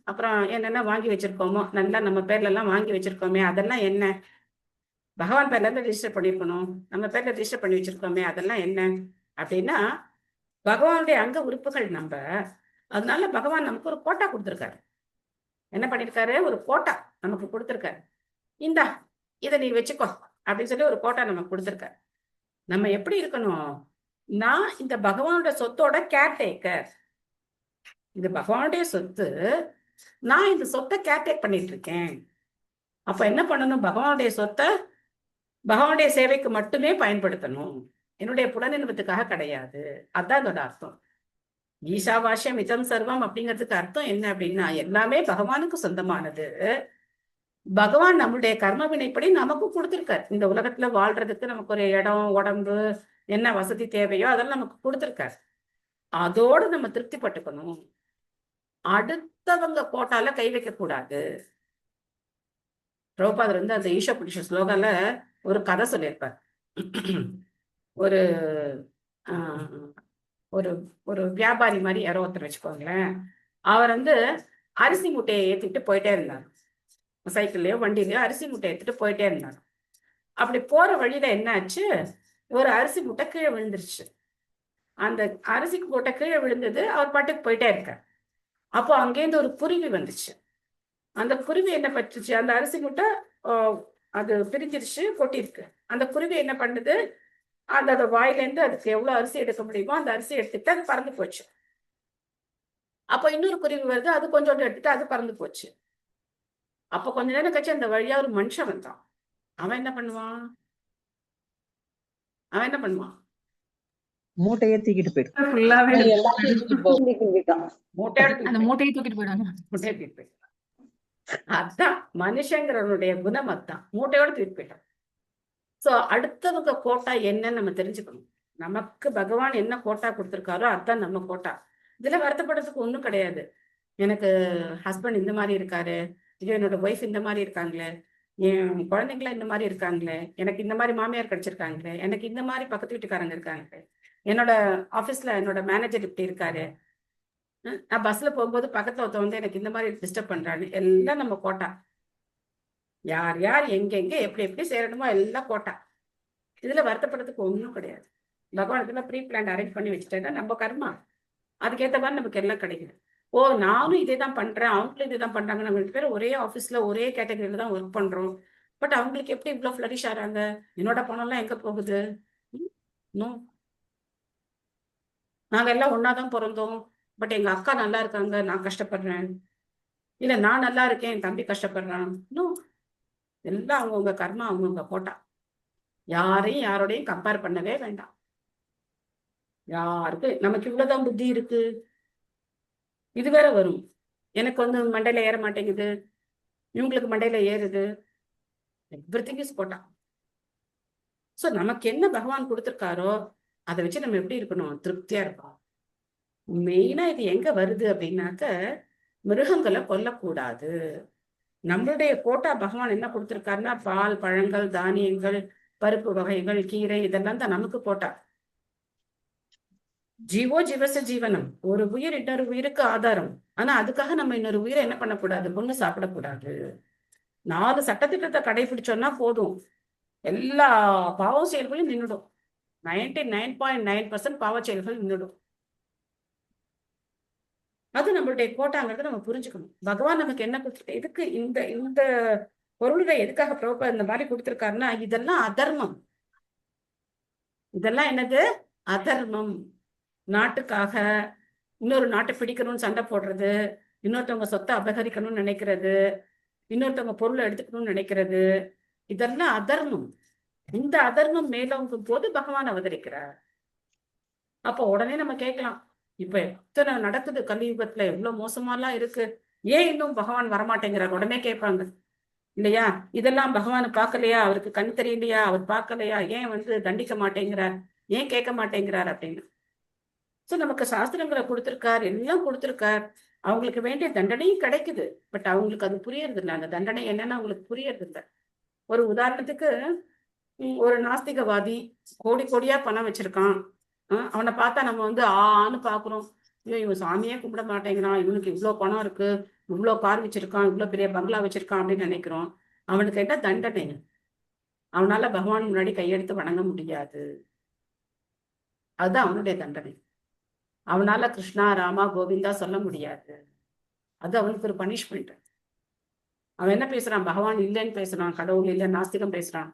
அப்புறம் என்னென்ன வாங்கி வச்சிருக்கோமோ, நல்லா நம்ம பேர்ல எல்லாம் வாங்கி வச்சிருக்கோமே, அதெல்லாம் என்ன? பகவான் பேர்ல இருந்து ரிஜிஸ்டர் பண்ணிருக்கணும். நம்ம பேர்ல ரிஜிஸ்டர் பண்ணி வச்சிருக்கோமே, அதெல்லாம் என்ன அப்படின்னா பகவானுடைய அங்க உறுப்புகள் நம்ம. அதனால பகவான் நமக்கு ஒரு கோட்டா கொடுத்துருக்காரு. என்ன பண்ணிருக்காரு? ஒரு கோட்டா நமக்கு கொடுத்துருக்காரு. இந்தா இதை நீ வச்சுக்கோ அப்படின்னு சொல்லி ஒரு கோட்டா நமக்கு கொடுத்துருக்காரு. நம்ம எப்படி இருக்கணும்? நான் இந்த பகவானுடைய சொத்தோட கேர்டேக்கர். இது பகவானுடைய சொத்து, நான் இந்த சொத்தை கேர்டேக் பண்ணிட்டு இருக்கேன். அப்ப என்ன பண்ணணும்? பகவானுடைய சொத்தை பகவானுடைய சேவைக்கு மட்டுமே பயன்படுத்தணும், என்னுடைய புலனின்பத்துக்காக கிடையாது. அதான் அதோட அர்த்தம். ஈஷாவாஸ்யம் இதம் சர்வம் அப்படிங்கிறதுக்கு அர்த்தம் என்ன அப்படின்னா எல்லாமே பகவானுக்கு சொந்தமானது. பகவான் நம்மளுடைய கர்ம வினைப்படி நமக்கு கொடுத்துருக்காரு. இந்த உலகத்துல வாழ்றதுக்கு நமக்கு ஒரு இடம், உடம்பு, என்ன வசதி தேவையோ அதெல்லாம் நமக்கு கொடுத்துருக்காரு. அதோடு நம்ம திருப்தி பட்டுக்கணும். அடுத்தவங்க கோட்டால கை வைக்க கூடாது. பிரபுபாதர் அந்த ஈஷா புனிஷ ஸ்லோகால ஒரு கதை சொல்லியிருப்பார். ஒரு ஒரு ஒரு வியாபாரி மாதிரி யாரோ ஒருத்தர் வச்சுக்கோங்களேன். அவர் அரிசி மூட்டையை ஏத்திட்டு போயிட்டே இருந்தார். சைக்கிள்லயோ வண்டியிலயோ அரிசி மூட்டை எடுத்துட்டு போயிட்டே இருந்தாங்க. அப்படி போற வழியில என்ன ஆச்சு, ஒரு அரிசி மூட்டை கீழே விழுந்துருச்சு. அந்த அரிசி மூட்டை கீழே விழுந்தது, அவர் பாட்டுக்கு போயிட்டே இருக்கார். அப்போ அங்கேருந்து ஒரு குருவி வந்துச்சு. அந்த குருவி என்ன பண்ணுச்சு, அந்த அரிசி மூட்டை அது பிரிஞ்சிருச்சு, கொட்டிருக்கு. அந்த குருவி என்ன பண்ணுது, அந்த வாயிலேருந்து அதுக்கு எவ்வளவு அரிசி எடுக்க முடியுமோ அந்த அரிசி எடுத்துட்டு அது பறந்து போச்சு. அப்ப இன்னொரு குருவி வருது, அது கொஞ்சோண்டு எடுத்துட்டு அது பறந்து போச்சு. அப்ப கொஞ்ச நேரம் கழிச்சு அந்த வழியா ஒரு மனுஷன் வந்தான். அவன் என்ன பண்ணுவான், மூட்டையே தூக்கிட்டு போயிடும். ஃபுல்லாவே அந்த மூட்டையை தூக்கிட்டு போயிடுவாங்க. மூட்டையை தூக்கிட்டு போயிட்டான். அதான் மனுஷங்கிறவனுடைய குணம், அதான் மூட்டையோட தூக்கிட்டு போயிட்டான். சோ அடுத்தவங்க கோட்டா என்னன்னு நம்ம தெரிஞ்சுக்கணும். நமக்கு பகவான் என்ன கோட்டா கொடுத்திருக்காரோ அதுதான் நம்ம கோட்டா. இதுல வருத்தப்படுறதுக்கு ஒண்ணும் கிடையாது. எனக்கு ஹஸ்பண்ட் இந்த மாதிரி இருக்காரு, ஐயோ என்னோட ஒய்ஃப் இந்த மாதிரி இருக்காங்களே, என் குழந்தைங்களா இந்த மாதிரி இருக்காங்களே, எனக்கு இந்த மாதிரி மாமியார் கிடைச்சிருக்காங்களே, எனக்கு இந்த மாதிரி பக்கத்து வீட்டுக்காரங்க இருக்காங்களே, என்னோட ஆபீஸ்ல என்னோட மேனேஜர் இப்படி இருக்காரு, நான் பஸ்ல போகும்போது பக்கத்துல ஒருத்த வந்து எனக்கு இந்த மாதிரி டிஸ்டர்ப் பண்றான்னு, எல்லாம் நம்ம கோட்டா. யார் யார் எங்கெங்க எப்படி எப்படி சேரணுமோ எல்லாம் கோட்டா. இதுல வருத்தப்படுறதுக்கு ஒன்றும் கிடையாது. பகவான் இதெல்லாம் ப்ரீ பிளான் அரேஞ்ச் பண்ணி வச்சுட்டேன்னா நம்ம கர்மா, அதுக்கேற்ற மாதிரி நமக்கு எல்லாம் கிடைக்குது. ஓ நானும் இதே தான் பண்றேன், அவங்களும் இதே தான் பண்றாங்க, நம்ம 2 பேரும் ஒரே ஆஃபீஸ்ல ஒரே கேட்டகரியில தான் ஒர்க் பண்றோம், பட் அவங்களுக்கு எப்படி இவ்வளவு ஃபிளரிஷ் ஆறாங்க, என்னோட பணம் எல்லாம் எங்க போகுது? நோ, நாங்க எல்லாம் ஒன்னாதான் பிறந்தோம், பட் எங்க அக்கா நல்லா இருக்காங்க, நான் கஷ்டப்படுறேன், இல்ல நான் நல்லா இருக்கேன், என் தம்பி கஷ்டப்படுறான். நோ, எல்லாம் அவங்கவுங்க கர்மா, அவங்கவுங்க கோட்டா. யாரையும் யாரோடையும் கம்பேர் பண்ணவே வேண்டாம். யாருக்கு நமக்கு இவ்வளவுதான் புத்தி இருக்கு, இது வேற வரும். எனக்கு வந்து மண்டையில ஏற மாட்டேங்குது, இவங்களுக்கு மண்டையில ஏறுது. Everything is quota. சோ நமக்கு என்ன பகவான் கொடுத்திருக்காரோ அதை வச்சு நம்ம எப்படி இருக்கணும், திருப்தியா இருக்கணும். மெயினா இது எங்க வருது அப்படின்னாக்க, மிருகங்களை கொல்லக்கூடாது. நம்மளுடைய கோட்டா பகவான் என்ன கொடுத்திருக்காருன்னா, பால், பழங்கள், தானியங்கள், பருப்பு வகைகள், கீரை, இதெல்லாம் தான் நமக்கு கோட்டா. ஜீவோ ஜீவச ஜீவனம், ஒரு உயிர் இன்னொரு உயிருக்கு ஆதாரம். ஆனா அதுக்காக நம்ம இன்னொரு உயிரை என்ன பண்ணக்கூடாது, பொண்ணு சாப்பிடக்கூடாது. 4 சட்டத்திட்டத்தை கடைபிடிச்சோம்னா போதும், எல்லா பாவ செயல்களும் நின்றுடும். 99.9% பாவ செயல்கள் நின்றுடும். அது நம்மளுடைய கோட்டாங்கிறத நம்ம புரிஞ்சுக்கணும். பகவான் நமக்கு என்ன கொடுத்துருக்க, இதுக்கு இந்த இந்த பொருள்களை எதுக்காக பிரபுபாதர் இந்த மாதிரி கொடுத்திருக்காருன்னா, இதெல்லாம் அதர்மம். இதெல்லாம் என்னது, அதர்மம். நாட்டுக்காக இன்னொரு நாட்டை பிடிக்கணும்னு சண்டை போடுறது, இன்னொருத்தவங்க சொத்தை அபகரிக்கணும்னு நினைக்கிறது, இன்னொருத்தவங்க பொருளை எடுத்துக்கணும்னு நினைக்கிறது, இதெல்லாம் அதர்மம். இந்த அதர்மம் மேலோங்கும் போது பகவான் அவதரிக்கிறார். அப்போ உடனே நம்ம கேட்கலாம், இப்ப எத்தனை நடக்குது கலியுகத்துல, எவ்வளவு மோசமாலாம் இருக்கு, ஏன் இன்னும் பகவான் வரமாட்டேங்கிறார்? உடனே கேட்பாங்க இல்லையா, இதெல்லாம் பகவான் பார்க்கலையா, அவருக்கு கண் தெரியலையா, அவர் பார்க்கலையா, ஏன் வந்து தண்டிக்க மாட்டேங்கிறார், ஏன் கேட்க மாட்டேங்கிறார் அப்படின்னு. சோ நமக்கு சாஸ்திரங்களை கொடுத்திருக்கார், எல்லாம் கொடுத்திருக்கார், அவங்களுக்கு வேண்டிய தண்டனையும் கிடைக்குது. பட் அவங்களுக்கு அது புரியறது இல்லை, அந்த தண்டனை என்னன்னு அவங்களுக்கு புரியறது இல்லை. ஒரு உதாரணத்துக்கு, ஒரு நாஸ்திகவாதி கோடி கோடியா பணம் வச்சிருக்கான், அவனை பார்த்தா நம்ம வந்து ஆன்னு பாக்குறோம், ஐயோ இவன் சாமியே கும்பிட மாட்டேங்கிறான், இவனுக்கு இவ்வளவு பணம் இருக்கு, இவ்வளவு கார் வச்சிருக்கான், இவ்வளவு பெரிய பங்களா வச்சிருக்கான் அப்படின்னு நினைக்கிறோம். அவனுக்கு என்ன தண்டனை? அவனால பகவான் முன்னாடி கையெடுத்து வணங்க முடியாது, அதுதான் அவனுடைய தண்டனை. அவனால கிருஷ்ணா, ராமா, கோவிந்தா சொல்ல முடியாது, அது அவனுக்கு ஒரு பனிஷ்மெண்ட். அவன் என்ன பேசுறான், பகவான் இல்லைன்னு பேசுறான், கடவுள் இல்லை, நாஸ்திகம் பேசுறான்,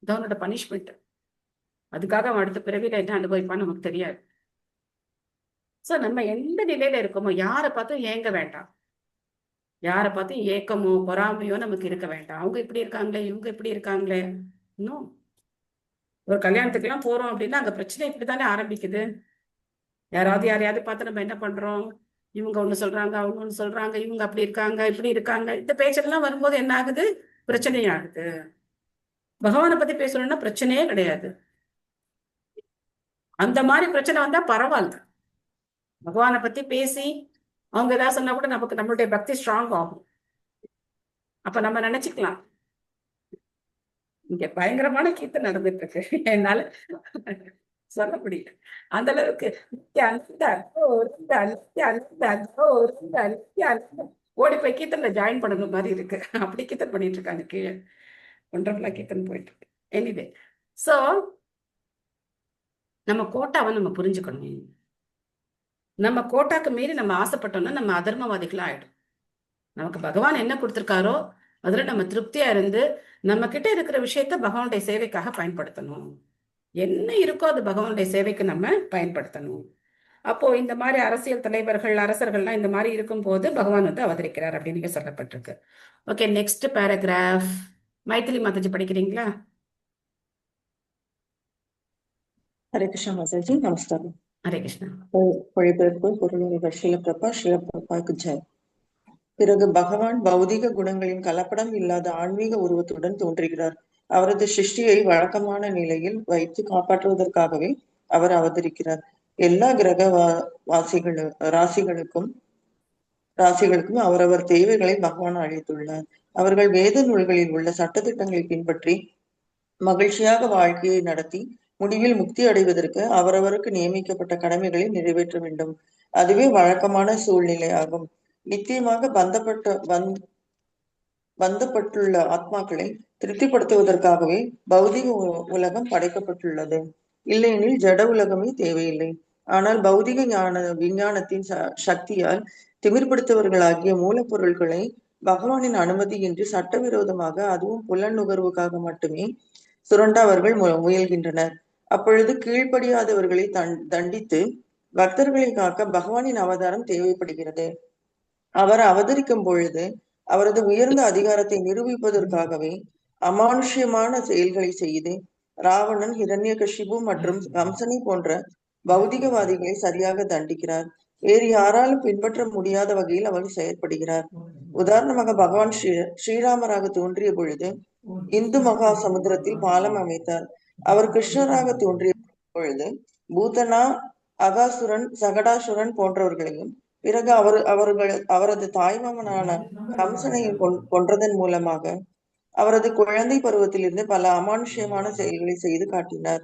இது அவனோட பனிஷ்மெண்ட். அதுக்காக அவன் அடுத்த பிறவியில என்ன அனுபவிப்பான்னு நமக்கு தெரியாது. சோ நம்ம எந்த நிலையில இருக்கோமோ, யாரை பார்த்தும் ஏங்க வேண்டாம், யாரை பார்த்தும் ஏக்கமோ பொறாமையோ நமக்கு இருக்க வேண்டாம். அவங்க இப்படி இருக்காங்களே, இவங்க இப்படி இருக்காங்களே. இன்னும் ஒரு கல்யாணத்துக்கு எல்லாம் போறோம் அப்படின்னா அங்க பிரச்சனை இப்படித்தானே ஆரம்பிக்குது. யாரையாவது பார்த்து நம்ம என்ன பண்றோம், இவங்க ஒண்ணு சொல்றாங்க, அவங்க ஒண்ணு சொல்றாங்க, இவங்க அப்படி இருக்காங்க, இப்படி இருக்காங்க, இந்த பேச்செல்லாம் வரும்போது என்ன ஆகுது, பிரச்சனையாகுது. பகவானை பத்தி பேசணும்னா பிரச்சனையே கிடையாது. அந்த மாதிரி பிரச்சனை வந்தா பரவாயில்ல, பகவானை பத்தி பேசி அவங்க ஏதாவது சொன்னா கூட நமக்கு நம்மளுடைய பக்தி ஸ்ட்ராங் ஆகும். அப்ப நம்ம நினைச்சுக்கலாம், இங்க பயங்கரமான கீர்த்தனை நடந்துட்டு இருக்கு, என்னால சொல்ல முடியல அந்த அளவுக்கு. ஓடி போய் கீர்த்தன்ல ஜாயின் பண்ணுற மாதிரி இருக்கு. அப்படி கீர்த்தன் பண்ணிட்டு இருக்காங்க கீழே. ஒன்றரை கீர்த்தன் போயிட்டு இருக்கு. எனிவே, ஸோ நம்ம கோட்டாவை நம்ம புரிஞ்சுக்கணும். நம்ம கோட்டாக்கு மீறி நம்ம ஆசைப்பட்டோம்னா நம்ம அதர்மவாதிகளா ஆயிடும். நமக்கு பகவான் என்ன கொடுத்துருக்காரோ அதுல நம்ம திருப்தியா இருந்து நம்ம கிட்ட இருக்கிற விஷயத்த பகவானுடைய சேவைக்காக பயன்படுத்தணும். என்ன இருக்கோ அது பகவானுடைய சேவைக்கு நம்ம பயன்படுத்தணும். அப்போ இந்த மாதிரி அரசியல் தலைவர்கள், அரசர்கள்லாம் இந்த மாதிரி இருக்கும் போது பகவான் வந்து அவதரிக்கிறார் அப்படின்னு சொல்லப்பட்டிருக்கு. Okay, next paragraph. Maithili Mataji படிக்கிறீங்களா? ஹரே கிருஷ்ணா மாதாஜி, நமஸ்காரம். ஹரே கிருஷ்ணா. பொழிபெயர்ப்பு பொருளுரை ஷீலபிரபா ஷீலபிரபாக்கு ஜெய். பிறகு பகவான் பௌதிக குணங்களின் கலப்படம் இல்லாத ஆன்மீக உருவத்துடன் தோன்றுகிறார். அவரது சிருஷ்டியை வழக்கமான நிலையில் வைத்து காப்பாற்றுவதற்காகவே அவர் அவதரிக்கிறார். எல்லா கிரக ராசிகளுக்கும் அவரவர் தேவைகளை பகவான் அளித்துள்ளார். அவர்கள் வேத நூல்களில் உள்ள சட்டத்திட்டங்களை பின்பற்றி மகிழ்ச்சியாக வாழ்க்கையை நடத்தி முடிவில் முக்தி அடைவதற்கு அவரவருக்கு நியமிக்கப்பட்ட கடமைகளை நிறைவேற்ற வேண்டும். அதுவே வழக்கமான சூழ்நிலையாகும். நிச்சயமாக பந்தப்பட்டுள்ள ஆத்மாக்களை திருப்திப்படுத்துவதற்காகவே பௌதிக உலகம் படைக்கப்பட்டுள்ளது. இல்லையெனில் ஜட உலகமே தேவையில்லை. ஆனால் பௌதிக விஞ்ஞானத்தின் சக்தியால் திமிர்படுத்தவர்களாகிய மூலப்பொருள்களை பகவானின் அனுமதியின்றி சட்டவிரோதமாக, அதுவும் புலன் நுகர்வுக்காக மட்டுமே சுரண்ட அவர்கள் முயல்கின்றனர். அப்பொழுது கீழ்ப்படியாதவர்களை தண்டித்து பக்தர்களை காக்க பகவானின் அவதாரம் தேவைப்படுகிறது. அவர் அவதரிக்கும் பொழுது அவரது உயர்ந்த அதிகாரத்தை நிரூபிப்பதற்காகவே அமானுஷ்யமான செயல்களை செய்து ராவணன், ஹிரண்யகசிபு மற்றும் கம்சனை போன்ற பௌதிகவாதிகளை சரியாக தண்டிக்கிறார். வேறு யாராலும் பின்பற்ற முடியாத வகையில் அவர் செயற்படுகிறார். உதாரணமாக, பகவான் ஸ்ரீராமராக தோன்றிய பொழுது இந்து மகா சமுத்திரத்தில் பாலம் அமைத்தார். அவர் கிருஷ்ணராக தோன்றிய பொழுது பூதனா, அகாசுரன், சகடாசுரன் போன்றவர்களையும், பிறகு அவரது தாய்மாமனான கம்சனையும் கொன்றதன் மூலமாக அவரது குழந்தை பருவத்திலிருந்து பல அமானுஷ்யமான செயல்களை செய்து காட்டினார்.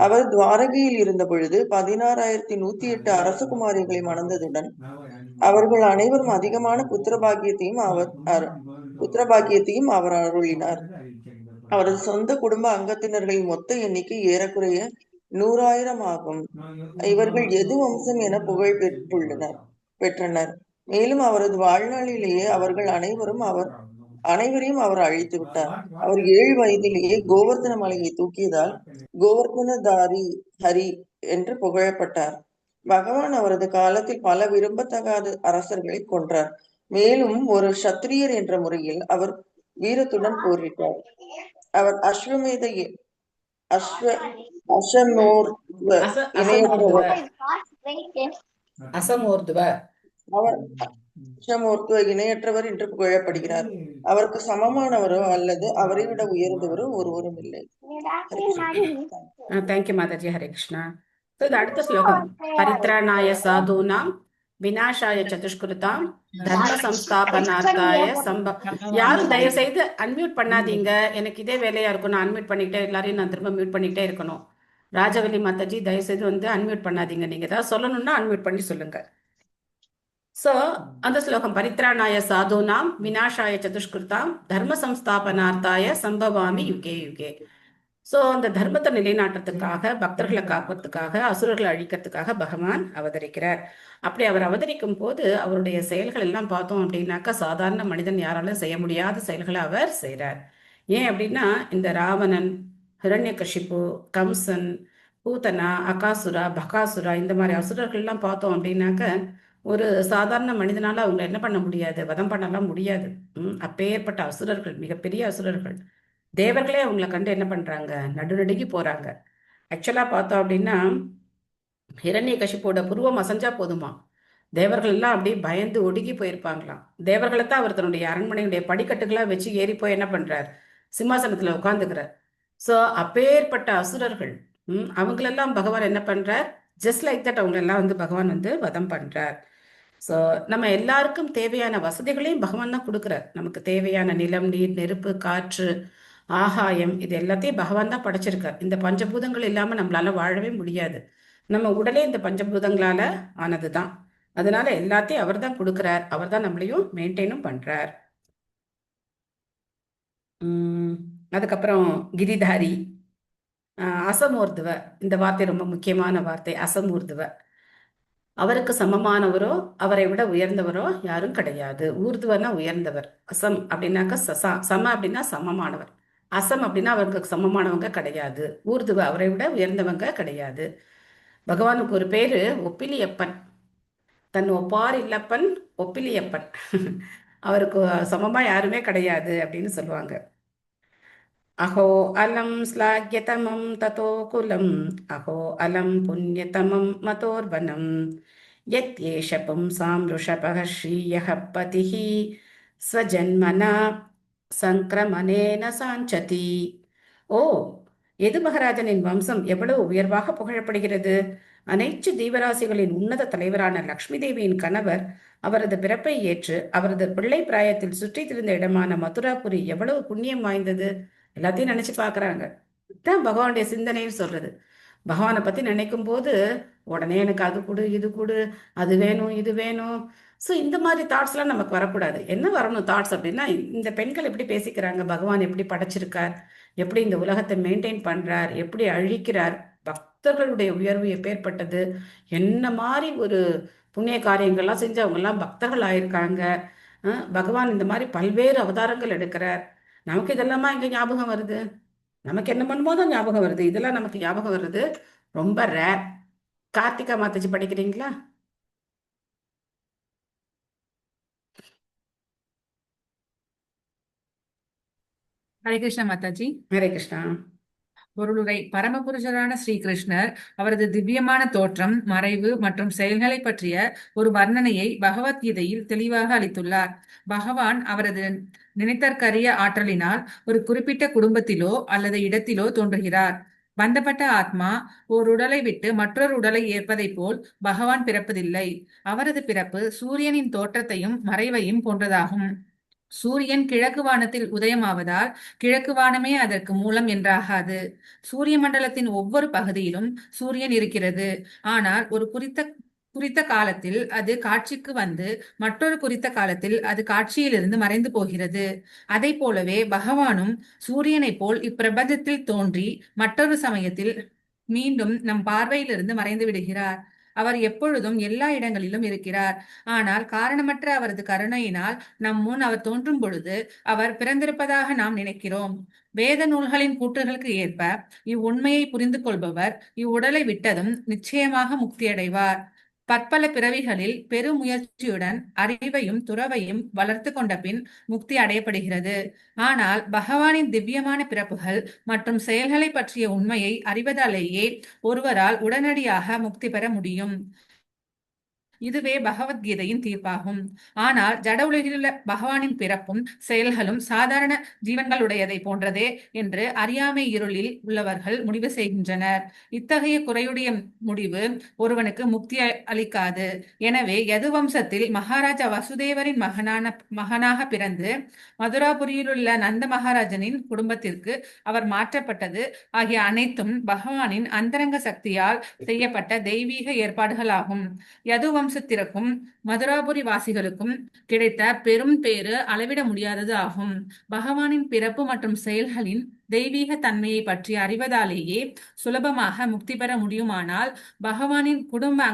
அவர் துவாரகையில் இருந்த பொழுது 16,108 அரசகுமாரிகளை மணந்ததுடன் அவர்கள் அனைவரும் அதிகமான புத்திரபாகியத்தையும் அவர் அருளினார். அவரது சொந்த குடும்ப அங்கத்தினர்களின் மொத்த எண்ணிக்கை ஏறக்குறைய 100,000 ஆகும். இவர்கள் எது வம்சம் என புகழ் பெற்றனர். மேலும் அவரது வாழ்நாளிலேயே அவர்கள் அனைவரையும் அவர் அழித்து விட்டார். அவர் 7 வயதிலேயே கோவர்தன மலையை தூக்கியதால் கோவர்தனதாரி ஹரி என்று புகழப்பட்டார். பகவான் அவரது காலத்தில் பல விரும்பத்தகாத அரசர்களை கொன்றார். மேலும் ஒரு சத்திரியர் என்ற முறையில் அவர் வீரத்துடன் போரிட்டார். அவர் அசமோர்த்துவ இணையற்றவர் என்று புகழப்படுகிறார். அவருக்கு சமமானவரோ அல்லது அவரை விட உயர்ந்தவரோ ஒருவரும் இல்லை. தேங்க்யூ மாதாஜி. ஹரே கிருஷ்ணா. அடுத்த ஸ்லோகம். பரித்ராணாய சாதுனாம் விநாசாய சதுஷ்கிருதாம் தர்ம சம்ஸ்தாபனார்த்தாய யாரும் தயவு செய்து அன்மியூட் பண்ணாதீங்க. எனக்கு இதே வேலையா இருக்கும். நான் அன்மியூட் பண்ணிக்கிட்டே எல்லாரையும் நான் திரும்ப மியூட் பண்ணிக்கிட்டே இருக்கணும். ராஜவல்லி மாதாஜி தயவு செய்து வந்து அன்மியூட் பண்ணாதீங்க. நீங்க ஏதாவது சொல்லணும்னா அன்மியூட் பண்ணி சொல்லுங்க. சோ அந்த ஸ்லோகம். பரித்ராணாய சாதுனாம் விநாசாய சதுஷ்கிருதாம் தர்ம சம்ஸ்தாபனார்த்தாய சம்பவாமி யுகே யுகே. சோ அந்த தர்மத்தை நிலைநாட்டுறதுக்காக, பக்தர்களை காப்பதுக்காக, அசுரர்களை அழிக்கிறதுக்காக பகவான் அவதரிக்கிறார். அப்படி அவர் அவதரிக்கும் போது அவருடைய செயல்கள் எல்லாம் பார்த்தோம் அப்படின்னாக்கா சாதாரண மனிதன் யாராலும் செய்ய முடியாத செயல்களை அவர் செய்கிறார். ஏன் அப்படின்னா இந்த ராவணன், ஹிரண்யகசிபு, கம்சன், பூதனா, அகாசுரா, பகாசுரா இந்த மாதிரி அசுரர்கள்லாம் பார்த்தோம் அப்படின்னாக்க ஒரு சாதாரண மனிதனால அவங்க என்ன பண்ண முடியாது, வதம் பண்ணலாம் முடியாது. அப்பேற்பட்ட அசுரர்கள், மிகப்பெரிய அசுரர்கள். தேவர்களே அவங்கள கண்டு என்ன பண்றாங்க, நடுநடுங்கி போறாங்க. ஆக்சுவலா பார்த்தோம் அப்படின்னா ஹிரண்யகசிபோட புருவம் அசைஞ்சா போதுமா தேவர்கள் எல்லாம் அப்படியே பயந்து ஒடுங்கி போயிருப்பாங்களாம். தேவர்களைத்தான் அவர் தன்னுடைய அரண்மனையுடைய படிக்கட்டுகளா வச்சு ஏறி போய் என்ன பண்றார், சிம்மாசனத்துல உட்காந்துக்கிறார். சோ அப்பேற்பட்ட அசுரர்கள் அவங்களெல்லாம் பகவான் என்ன பண்றார், ஜஸ்ட் லைக் தட் அவங்க எல்லாம் வந்து பகவான் வந்து வதம் பண்றார். ஸோ நம்ம எல்லாருக்கும் தேவையான வசதிகளையும் பகவான் தான் கொடுக்குறார். நமக்கு தேவையான நிலம், நீர், நெருப்பு, காற்று, ஆகாயம் இது எல்லாத்தையும் பகவான் தான் படைச்சிருக்கார். இந்த பஞ்சபூதங்கள் இல்லாம நம்மளால வாழவே முடியாது. நம்ம உடலே இந்த பஞ்சபூதங்களால ஆனது தான். அதனால எல்லாத்தையும் அவர் தான் கொடுக்கிறார், அவர் தான் நம்மளையும் மெயின்டைனும் பண்றார். அதுக்கப்புறம் கிரிதாரி, அசமூர்துவ, இந்த வார்த்தை ரொம்ப முக்கியமான வார்த்தை. அசமூர்துவ, அவருக்கு சமமானவரோ அவரை விட உயர்ந்தவரோ யாரும் கிடையாது. ஊர்துவனா உயர்ந்தவர், அசம் அப்படின்னாக்கா சம அப்படின்னா சமமானவர், அசம் அப்படின்னா அவருக்கு சமமானவங்க கிடையாது, ஊர்துவ அவரை விட உயர்ந்தவங்க கிடையாது. பகவானுக்கு ஒரு பேரு ஒப்பிலியப்பன், தன் ஒப்பார் இல்லப்பன் ஒப்பிலியப்பன். அவருக்கு சமமா யாருமே கிடையாது அப்படின்னு சொல்லுவாங்க. அஹோ அலம் ஸ்லாக்யதமம் ததோ குலம், அஹோ அலம் புண்ணியதமம் மதோர்வனம், யத்யேஷ பும்சாம் ருஷபः ஸ்ரீயः பதிः ஸ்வஜன்மனா சங்கிரமணேன சாஞ்சதி. ஓ, எது மகாராஜனின் வம்சம் எவ்வளவு உயர்வாக புகழப்படுகிறது! அனைத்து தீவராசிகளின் உன்னத தலைவரான லக்ஷ்மி தேவியின் கணவர் அவரது பிறப்பை ஏற்று அவரது பிள்ளை பிராயத்தில் சுற்றி திரிந்த இடமான மதுராபுரி எவ்வளவு புண்ணியம் வாய்ந்தது! எல்லாத்தையும் நினைச்சு பாக்குறாங்க. இதுதான் பகவானுடைய சிந்தனைன்னு சொல்றது. பகவானை பத்தி நினைக்கும் போது உடனே எனக்கு அது கொடு, இது கொடு, அது வேணும், இது வேணும். ஸோ இந்த மாதிரி தாட்ஸ் எல்லாம் நமக்கு வரக்கூடாது. என்ன வரணும் தாட்ஸ் அப்படின்னா, இந்த பெண்கள் எப்படி பேசிக்கிறாங்க, பகவான் எப்படி படைச்சிருக்கார், எப்படி இந்த உலகத்தை மெயின்டைன் பண்றார், எப்படி அழிக்கிறார், பக்தர்களுடைய உயர்வு எப்பேற்பட்டது, என்ன மாதிரி ஒரு புண்ணிய காரியங்கள்லாம் செஞ்சு அவங்க எல்லாம் பக்தர்கள் ஆயிருக்காங்க. பகவான் இந்த மாதிரி பல்வேறு அவதாரங்கள் எடுக்கிறார். நமக்கு இதெல்லாமா இங்க ஞாபகம் வருது? நமக்கு என்ன பண்ணும்போதும் ஞாபகம் வருது. இதெல்லாம் நமக்கு ஞாபகம் வருது ரொம்ப ரேர். கார்த்திகா மாதாஜி படிக்கிறீங்களா? ஹரே கிருஷ்ணா மாதாஜி. ஹரே கிருஷ்ணா. பொருளுரை. பரமபுருஷரான ஸ்ரீகிருஷ்ணர் அவரது திவ்யமான தோற்றம், மறைவு மற்றும் செயல்களை பற்றிய ஒரு வர்ணனையை பகவத்கீதையில் தெளிவாக அளித்துள்ளார். பகவான் அவரது நினைத்தற்கரிய ஆற்றலினால் ஒரு குறிப்பிட்ட குடும்பத்திலோ அல்லது இடத்திலோ தோன்றுகிறார். பந்தப்பட்ட ஆத்மா ஓர் உடலை விட்டு மற்றொரு உடலை ஏற்பதை போல் பகவான் பிறப்பதில்லை. அவரது பிறப்பு சூரியனின் தோற்றத்தையும் மறைவையும் போன்றதாகும். சூரியன் கிழக்கு வானத்தில் உதயமாவதால் கிழக்கு வானமே அதற்கு மூலம் என்றாகாது. சூரிய மண்டலத்தின் ஒவ்வொரு பகுதியிலும் சூரியன் இருக்கிறது. ஆனால் ஒரு குறித்த காலத்தில் அது காட்சிக்கு வந்து மற்றொரு குறித்த காலத்தில் அது காட்சியிலிருந்து மறைந்து போகிறது. அதை போலவே பகவானும் சூரியனைப் போல் இப்பிரபஞ்சத்தில் தோன்றி மற்றொரு சமயத்தில் மீண்டும் நம் பார்வையிலிருந்து மறைந்து விடுகிறார். அவர் எப்பொழுதும் எல்லா இடங்களிலும் இருக்கிறார். ஆனால் காரணமற்ற அவரது கருணையினால் நம் முன் அவர் தோன்றும் பொழுது அவர் பிறந்திருப்பதாக நாம் நினைக்கிறோம். வேத நூல்களின் கூற்றுகளுக்கு ஏற்ப இவ்வுண்மையை புரிந்து கொள்பவர் இவ்வுடலை விட்டதும் நிச்சயமாக முக்தியடைவார். பற்பல பிறவிகளில் பெருமுயற்சியுடன் அறிவையும் துறவையும் வளர்த்து கொண்ட பின் முக்தி அடையப்படுகிறது. ஆனால் பகவானின் திவ்யமான பிறப்புகள் மற்றும் செயல்களை பற்றிய உண்மையை அறிவதாலேயே ஒருவரால் உடனடியாக முக்தி பெற முடியும். இதுவே பகவத்கீதையின் தீர்ப்பாகும். ஆனால் ஜட உலகிலுள்ள பகவானின் பிறப்பும் செயல்களும் சாதாரண ஜீவன்களுடையதை போன்றதே என்று அறியாமை இருளில் உள்ளவர்கள் முடிவு செய்கின்றனர். இத்தகைய குறையுடைய முடிவு ஒருவனுக்கு முக்தி அளிக்காது. எனவே யது வம்சத்தில் மகாராஜா வசுதேவரின் மகனாக பிறந்து மதுராபுரியிலுள்ள நந்த மகாராஜனின் குடும்பத்திற்கு அவர் மாற்றப்பட்டது ஆகிய அனைத்தும் பகவானின் அந்தரங்க சக்தியால் செய்யப்பட்ட தெய்வீக ஏற்பாடுகளாகும். யது வம்சத்திற்கும் மதுராபுரி வாசிகளுக்கும் கிடைத்த பெரும் பேறு அளவிட முடியாதது ஆகும். பகவானின் பிறப்பு மற்றும் செயல்களின் தெய்வீக தன்மையை பற்றி அறிவதாலேயே சுலபமாக முக்தி பெற முடியுமானால் பகவானின் குடும்ப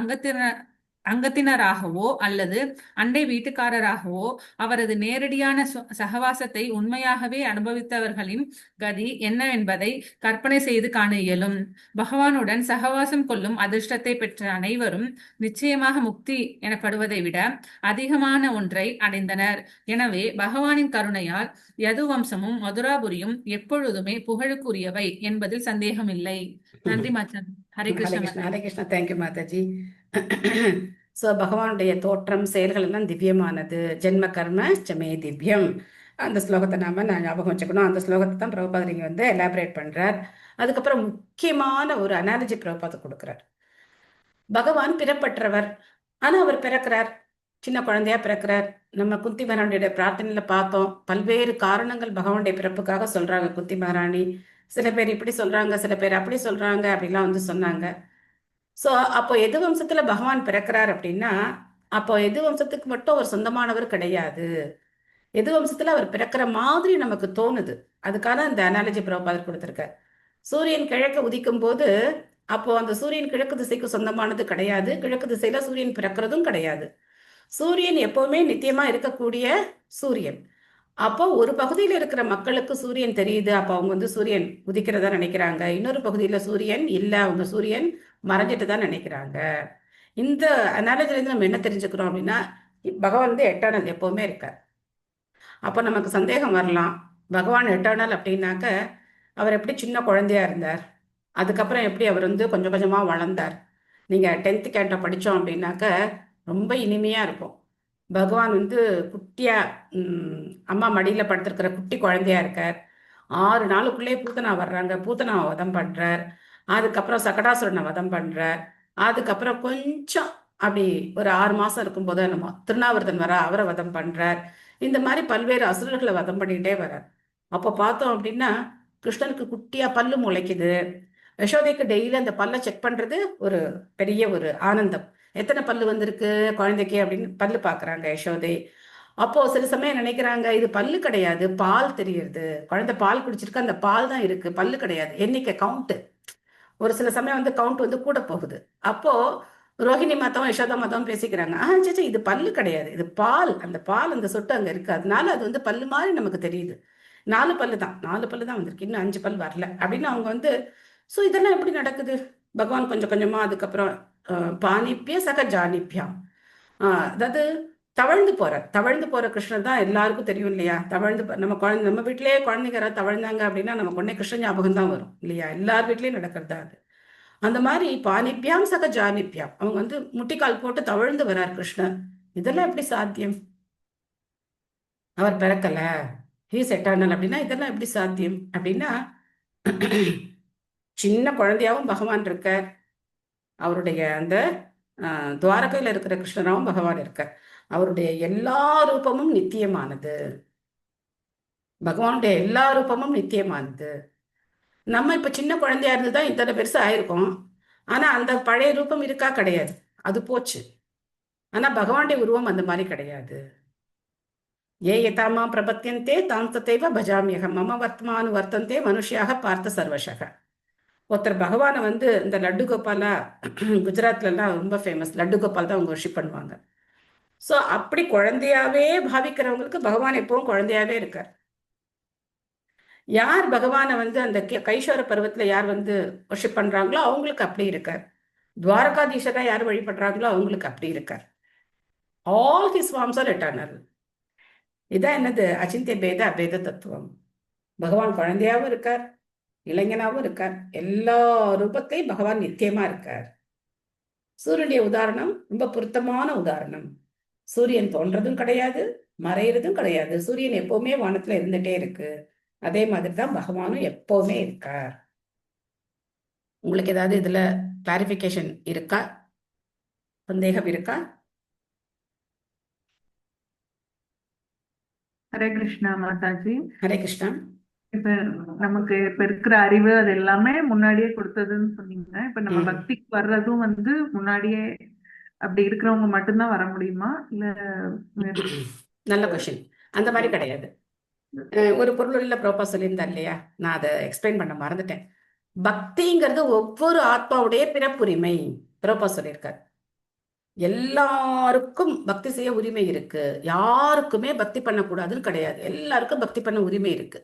அங்கத்தினராகவோ அல்லது அண்டை வீட்டுக்காரராகவோ அவரது நேரடியான சகவாசத்தை உண்மையாகவே அனுபவித்தவர்களின் கதி என்னவென்பதை கற்பனை செய்து காண இயலும். பகவானுடன் சகவாசம் கொள்ளும் அதிர்ஷ்டத்தை பெற்ற அனைவரும் நிச்சயமாக முக்தி எனப்படுவதை விட அதிகமான ஒன்றை அடைந்தனர். எனவே பகவானின் கருணையால் யது வம்சமும் மதுராபுரியும் எப்பொழுதுமே புகழுக்குரியவை என்பதில் சந்தேகமில்லை. நன்றி மாதாஜி. ஹரே கிருஷ்ணா. ஹரே கிருஷ்ணா. தேங்க்யூ மாதாஜி. ஸோ பகவானுடைய தோற்றம் செயல்கள் எல்லாம் திவ்யமானது. ஜென்ம கர்ம சமே திவ்யம். அந்த ஸ்லோகத்தை நான் ஞாபகம் வச்சுக்கணும். அந்த ஸ்லோகத்தை தான் பிரபுபாதர் இங்க வந்து எலாபரேட் பண்றார். அதுக்கப்புறம் முக்கியமான ஒரு அனாலஜி பிரபுபாதர் கொடுக்கிறார். பகவான் பிறப்பற்றவர், ஆனா அவர் பிறக்கிறார், சின்ன குழந்தையா பிறக்கிறார். நம்ம குந்தி மகாராணியோட பிரார்த்தனையில பார்த்தோம், பல்வேறு காரணங்கள் பகவானுடைய பிறப்புக்காக சொல்றாங்க குந்தி மகாராணி. சில பேர் இப்படி சொல்றாங்க, சில பேர் அப்படி சொல்றாங்க, அப்படிலாம் வந்து சொன்னாங்க. ஸோ அப்போ எது வம்சத்துல பகவான் பிறக்கிறார் அப்படின்னா அப்போ எது வம்சத்துக்கு மட்டும் அவர் சொந்தமானவர் கிடையாது. எது வம்சத்துல அவர் பிறக்கிற மாதிரி நமக்கு தோணுது. அதுக்கான இந்த அனாலஜி பிரபாகர் கொடுத்திருக்கார். சூரியன் கிழக்கு உதிக்கும் போது அப்போ அந்த சூரியன் கிழக்கு திசைக்கு சொந்தமானது கிடையாது. கிழக்கு திசையில சூரியன் பிறக்கிறதும் கிடையாது. சூரியன் எப்பவுமே நித்தியமா இருக்கக்கூடிய சூரியன். அப்போ ஒரு பகுதியில் இருக்கிற மக்களுக்கு சூரியன் தெரியுது. அப்போ அவங்க வந்து சூரியன் உதிக்கிறதா நினைக்கிறாங்க. இன்னொரு பகுதியில சூரியன் இல்ல, அவங்க சூரியன் மறைஞ்சிட்டு தான் நினைக்கிறாங்க. இந்த அனாலஜில இருந்து நம்ம என்ன தெரிஞ்சுக்கிறோம் அப்படின்னா, பகவான் வந்து எட்டர்னல், எப்பவுமே இருக்கார். அப்போ நமக்கு சந்தேகம் வரலாம், பகவான் எட்டர்னல் அப்படின்னாக்க அவர் எப்படி சின்ன குழந்தையா இருந்தார், அதுக்கப்புறம் எப்படி அவர் வந்து கொஞ்சம் கொஞ்சமா வளர்ந்தார். நீங்க 10th கேண்ட படிச்சோம் அப்படின்னாக்க ரொம்ப இனிமையா இருக்கும். பகவான் வந்து குட்டியா அம்மா மடியில படுத்திருக்கிற குட்டி குழந்தையா இருக்கார். 6 நாளுக்குள்ளே பூத்தனா வர்றாங்க, பூத்தனாவை வதம் பண்றார். அதுக்கப்புறம் சகடாசுரனை வதம் பண்றார். அதுக்கப்புறம் கொஞ்சம் அப்படி ஒரு 6 மாசம் இருக்கும்போது நம்ம திருநாவர்தன் வர அவரை வதம் பண்றார். இந்த மாதிரி பல்வேறு அசுரர்களை வதம் பண்ணிக்கிட்டே வர்றார். அப்போ பார்த்தோம் அப்படின்னா கிருஷ்ணனுக்கு குட்டியா பல்லு முளைக்குது. யசோதைக்கு டெய்லி அந்த பல்லை செக் பண்றது ஒரு பெரிய ஒரு ஆனந்தம். எத்தனை பல்லு வந்திருக்கு குழந்தைக்கு அப்படின்னு பல்லு பாக்குறாங்க யசோதை. அப்போ சில சமயம் நினைக்கிறாங்க இது பல்லு கிடையாது, பால் தெரியுது, குழந்தை பால் குடிச்சிருக்கு, அந்த பால் தான் இருக்கு, பல்லு கிடையாது. எண்ணிக்கை கவுண்ட் ஒரு சில சமயம் வந்து கவுண்ட் வந்து கூட போகுது. அப்போ ரோஹிணி மாதாவும் யசோதா மாதாவும் பேசிக்கிறாங்க, சேச்சா இது பல்லு கிடையாது, இது பால், அந்த பால் அந்த சொட்டு அங்க இருக்கு, அதனால அது வந்து பல்லு மாதிரி நமக்கு தெரியுது. 4 பல்லு தான் வந்திருக்கு, இன்னும் 5 பல் வரல அப்படின்னு அவங்க வந்து. ஸோ இதெல்லாம் எப்படி நடக்குது? பகவான் கொஞ்சம் கொஞ்சமா அதுக்கப்புறம் பாணிப்பிய சக ஜானிப்பியா, அதாவது தவழ்ந்து போற கிருஷ்ணர் தான் எல்லாருக்கும் தெரியும் இல்லையா. நம்ம குழந்தை, நம்ம வீட்டிலேயே குழந்தைங்க யாராவது தவழ்ந்தாங்க அப்படின்னா நமக்கு உடனே கிருஷ்ண ஞாபகம் தான் வரும் இல்லையா. எல்லார் வீட்லயும் நடக்கிறதா அது. அந்த மாதிரி பாணிப்பியாம் சக ஜானிப்பியாம், அவங்க வந்து முட்டிக்கால் போட்டு தவழ்ந்து வரார் கிருஷ்ணர். இதெல்லாம் எப்படி சாத்தியம்? அவர் பிறக்கல, ஹீஸ் எட்டர்னல் அப்படின்னா இதெல்லாம் எப்படி சாத்தியம் அப்படின்னா, சின்ன குழந்தையாவும் பகவான் இருக்கார், அவருடைய அந்த துவாரகையில இருக்கிற கிருஷ்ணராவும் பகவான் இருக்கார். அவருடைய எல்லா ரூபமும் நித்தியமானது, பகவானுடைய எல்லா ரூபமும் நித்தியமானது. நம்ம இப்ப சின்ன குழந்தையா இருந்துதான் இத்தனை பெருசு ஆயிருக்கோம். ஆனா அந்த பழைய ரூபம் இருக்கா? கிடையாது, அது போச்சு. ஆனா பகவானுடைய உருவம் அந்த மாதிரி கிடையாது. ஏ யதாமா பிரபத்தியந்தே தாம் தத்தைவ பஜாமியகம் மம வர்த்தமானு வர்த்தந்தே மனுஷியாக பார்த்த சர்வசக. ஒருத்தர் பகவானை வந்து இந்த லட்டு கோபாலா, குஜராத்ல எல்லாம் ரொம்ப ஃபேமஸ், லட்டு கோபால் தான் அவங்க வர்ஷிப் பண்ணுவாங்க. ஸோ அப்படி குழந்தையாவே பாவிக்கிறவங்களுக்கு பகவான் எப்பவும் குழந்தையாவே இருக்கார். யார் பகவானை வந்து அந்த கைஷோர பருவத்துல யார் வந்து வர்ஷிப் பண்றாங்களோ அவங்களுக்கு அப்படி இருக்கார். துவாரகாதீஷரா யார் வழிபடுறாங்களோ அவங்களுக்கு அப்படி இருக்கார். All his forms are eternal. இதான் என்னது? அச்சிந்திய பேத அபேத தத்துவம். பகவான் குழந்தையாவும் இருக்கார், இளைஞனாவும் இருக்கார், எல்லா ரூபத்தையும் பகவான் நித்தியமா இருக்கார். சூரியனுடைய உதாரணம் ரொம்ப பொருத்தமான உதாரணம். சூரியன் தோன்றதும் கிடையாது, மறையிறதும் கிடையாது. சூரியன் எப்பவுமே வானத்துல இருந்துட்டே இருக்கு. அதே மாதிரிதான் பகவானும் எப்பவுமே இருக்கார். உங்களுக்கு ஏதாவது இதுல கிளாரிபிகேஷன் இருக்கா? சந்தேகம் இருக்கா? ஹரே கிருஷ்ணா மாதாஜி. ஹரே கிருஷ்ணா. இப்ப நமக்கு இப்ப இருக்கிற அறிவு அது எல்லாமே முன்னாடியே கொடுத்ததுன்னு சொன்னீங்க. இப்ப நம்ம பக்திக்கு வர்றதும் வந்து முன்னாடியே அப்படி இருக்கிறவங்க மட்டும்தான் வர முடியுமா இல்ல? நல்ல கொஸ்டின். அந்த மாதிரி கிடையாது. ஒரு பொருளில் ப்ரோப்பா சொல்லியிருந்தார் இல்லையா, நான் அதை எக்ஸ்பிளைன் பண்ண மறந்துட்டேன். பக்திங்கிறது ஒவ்வொரு ஆத்மாவுடைய பிறப்புரிமை. ப்ரோப்பா சொல்லியிருக்கார், எல்லாருக்கும் பக்தி செய்ய உரிமை இருக்கு, யாருக்குமே பக்தி பண்ணக்கூடாதுன்னு கிடையாது, எல்லாருக்கும் பக்தி பண்ண உரிமை இருக்கு.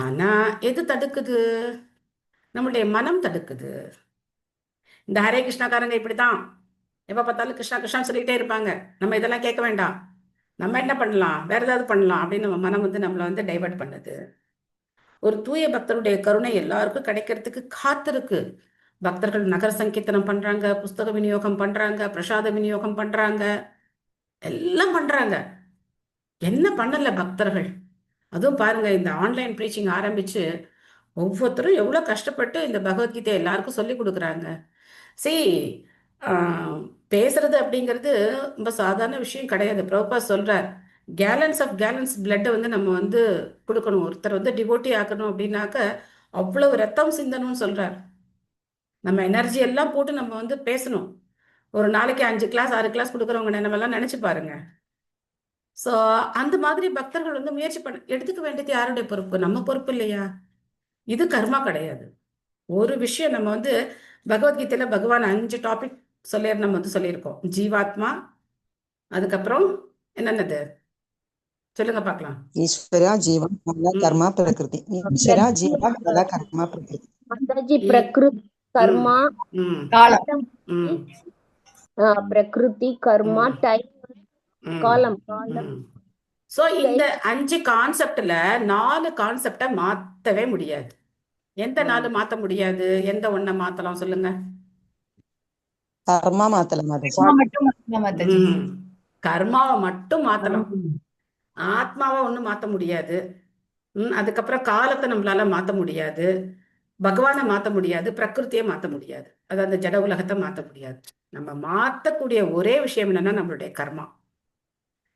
ஆனா எது தடுக்குது? நம்மளுடைய மனம் தடுக்குது. இந்த ஹரே கிருஷ்ணாக்காரங்க இப்படிதான் எப்ப பார்த்தாலும் கிருஷ்ணா கிருஷ்ணா சொல்லிக்கிட்டே இருப்பாங்க. நம்ம இதெல்லாம் கேட்க வேண்டாம், நம்ம என்ன பண்ணலாம், வேற ஏதாவது பண்ணலாம் அப்படின்னு நம்ம மனம் வந்து நம்மளை வந்து டைவர்ட் பண்ணுது. ஒரு தூய பக்தருடைய கருணை எல்லாருக்கும் கிடைக்கிறதுக்கு காத்திருக்கு. பக்தர்கள் நகர சங்கீர்த்தனம் பண்றாங்க, புஸ்தக விநியோகம் பண்றாங்க, பிரசாத விநியோகம் பண்றாங்க, எல்லாம் பண்றாங்க. என்ன பண்ணல பக்தர்கள்? அதுவும் பாருங்க, இந்த ஆன்லைன் ப்ரீச்சிங் ஆரம்பிச்சு ஒவ்வொருத்தரும் எவ்வளவு கஷ்டப்பட்டு இந்த பகவத்கீதை எல்லாருக்கும் சொல்லி கொடுக்குறாங்க. பேசுறது அப்படிங்கிறது ரொம்ப சாதாரண விஷயம் கிடையாது. பிரபுபா சொல்றார், கேலன்ஸ் ஆஃப் கேலன்ஸ் பிளட்டை வந்து நம்ம வந்து கொடுக்கணும். ஒருத்தர் வந்து டிவோட்டி ஆக்கணும் அப்படின்னாக்க அவ்வளவு ரத்தம் சிந்தணும்னு சொல்றார். நம்ம எனர்ஜி எல்லாம் போட்டு நம்ம வந்து பேசணும். ஒரு நாளைக்கு 5 கிளாஸ் 6 கிளாஸ் கொடுக்குறவங்க நினைவெல்லாம் நினைச்சு பாருங்க. ஸோ அந்த மாதிரி பக்தர்கள் வந்து முயற்சி எடுத்துக்க வேண்டியது யாருடைய பொறுப்பு? நம்ம பொறுப்பு இல்லையா? இது கர்மா கிடையாது. ஒரு விஷயம் நம்ம வந்து பகவத்கீதையில பகவான் 5 டாபிக் நம்ம வந்து சொல்லியிருக்கோம். ஜீவாத்மா, அதுக்கப்புறம் என்னென்னது சொல்லுங்க பார்க்கலாம். ஈஸ்வரா ஜீவா கால கர்மா பிரகிருதி. ஈஸ்வரா ஜீவா கால கர்மா பிரகிருதி. மாதாஜி பிரகிருதி கர்மா காலம் பிரகிருதி கர்மா டைம் காலம். சோ இந்த 5 கான்செப்ட்ல 4 கான்செப்டை மாத்தவே முடியாது. எந்த 4 மாத்த முடியாது? எந்த ஒண்ண மாத்தலாம் சொல்லுங்க? கர்மா மாத்தலாம். கர்மாவை மட்டும் மாத்தலாம். ஆத்மாவை ஒண்ணும் மாத்த முடியாது. அதுக்கப்புறம் காலத்தை நம்மளால மாத்த முடியாது. பகவானை மாத்த முடியாது. பிரகிருத்தியை மாத்த முடியாது. அதாவது ஜட உலகத்தை மாத்த முடியாது. நம்ம மாத்தக்கூடிய ஒரே விஷயம் என்னன்னா நம்மளுடைய கர்மா.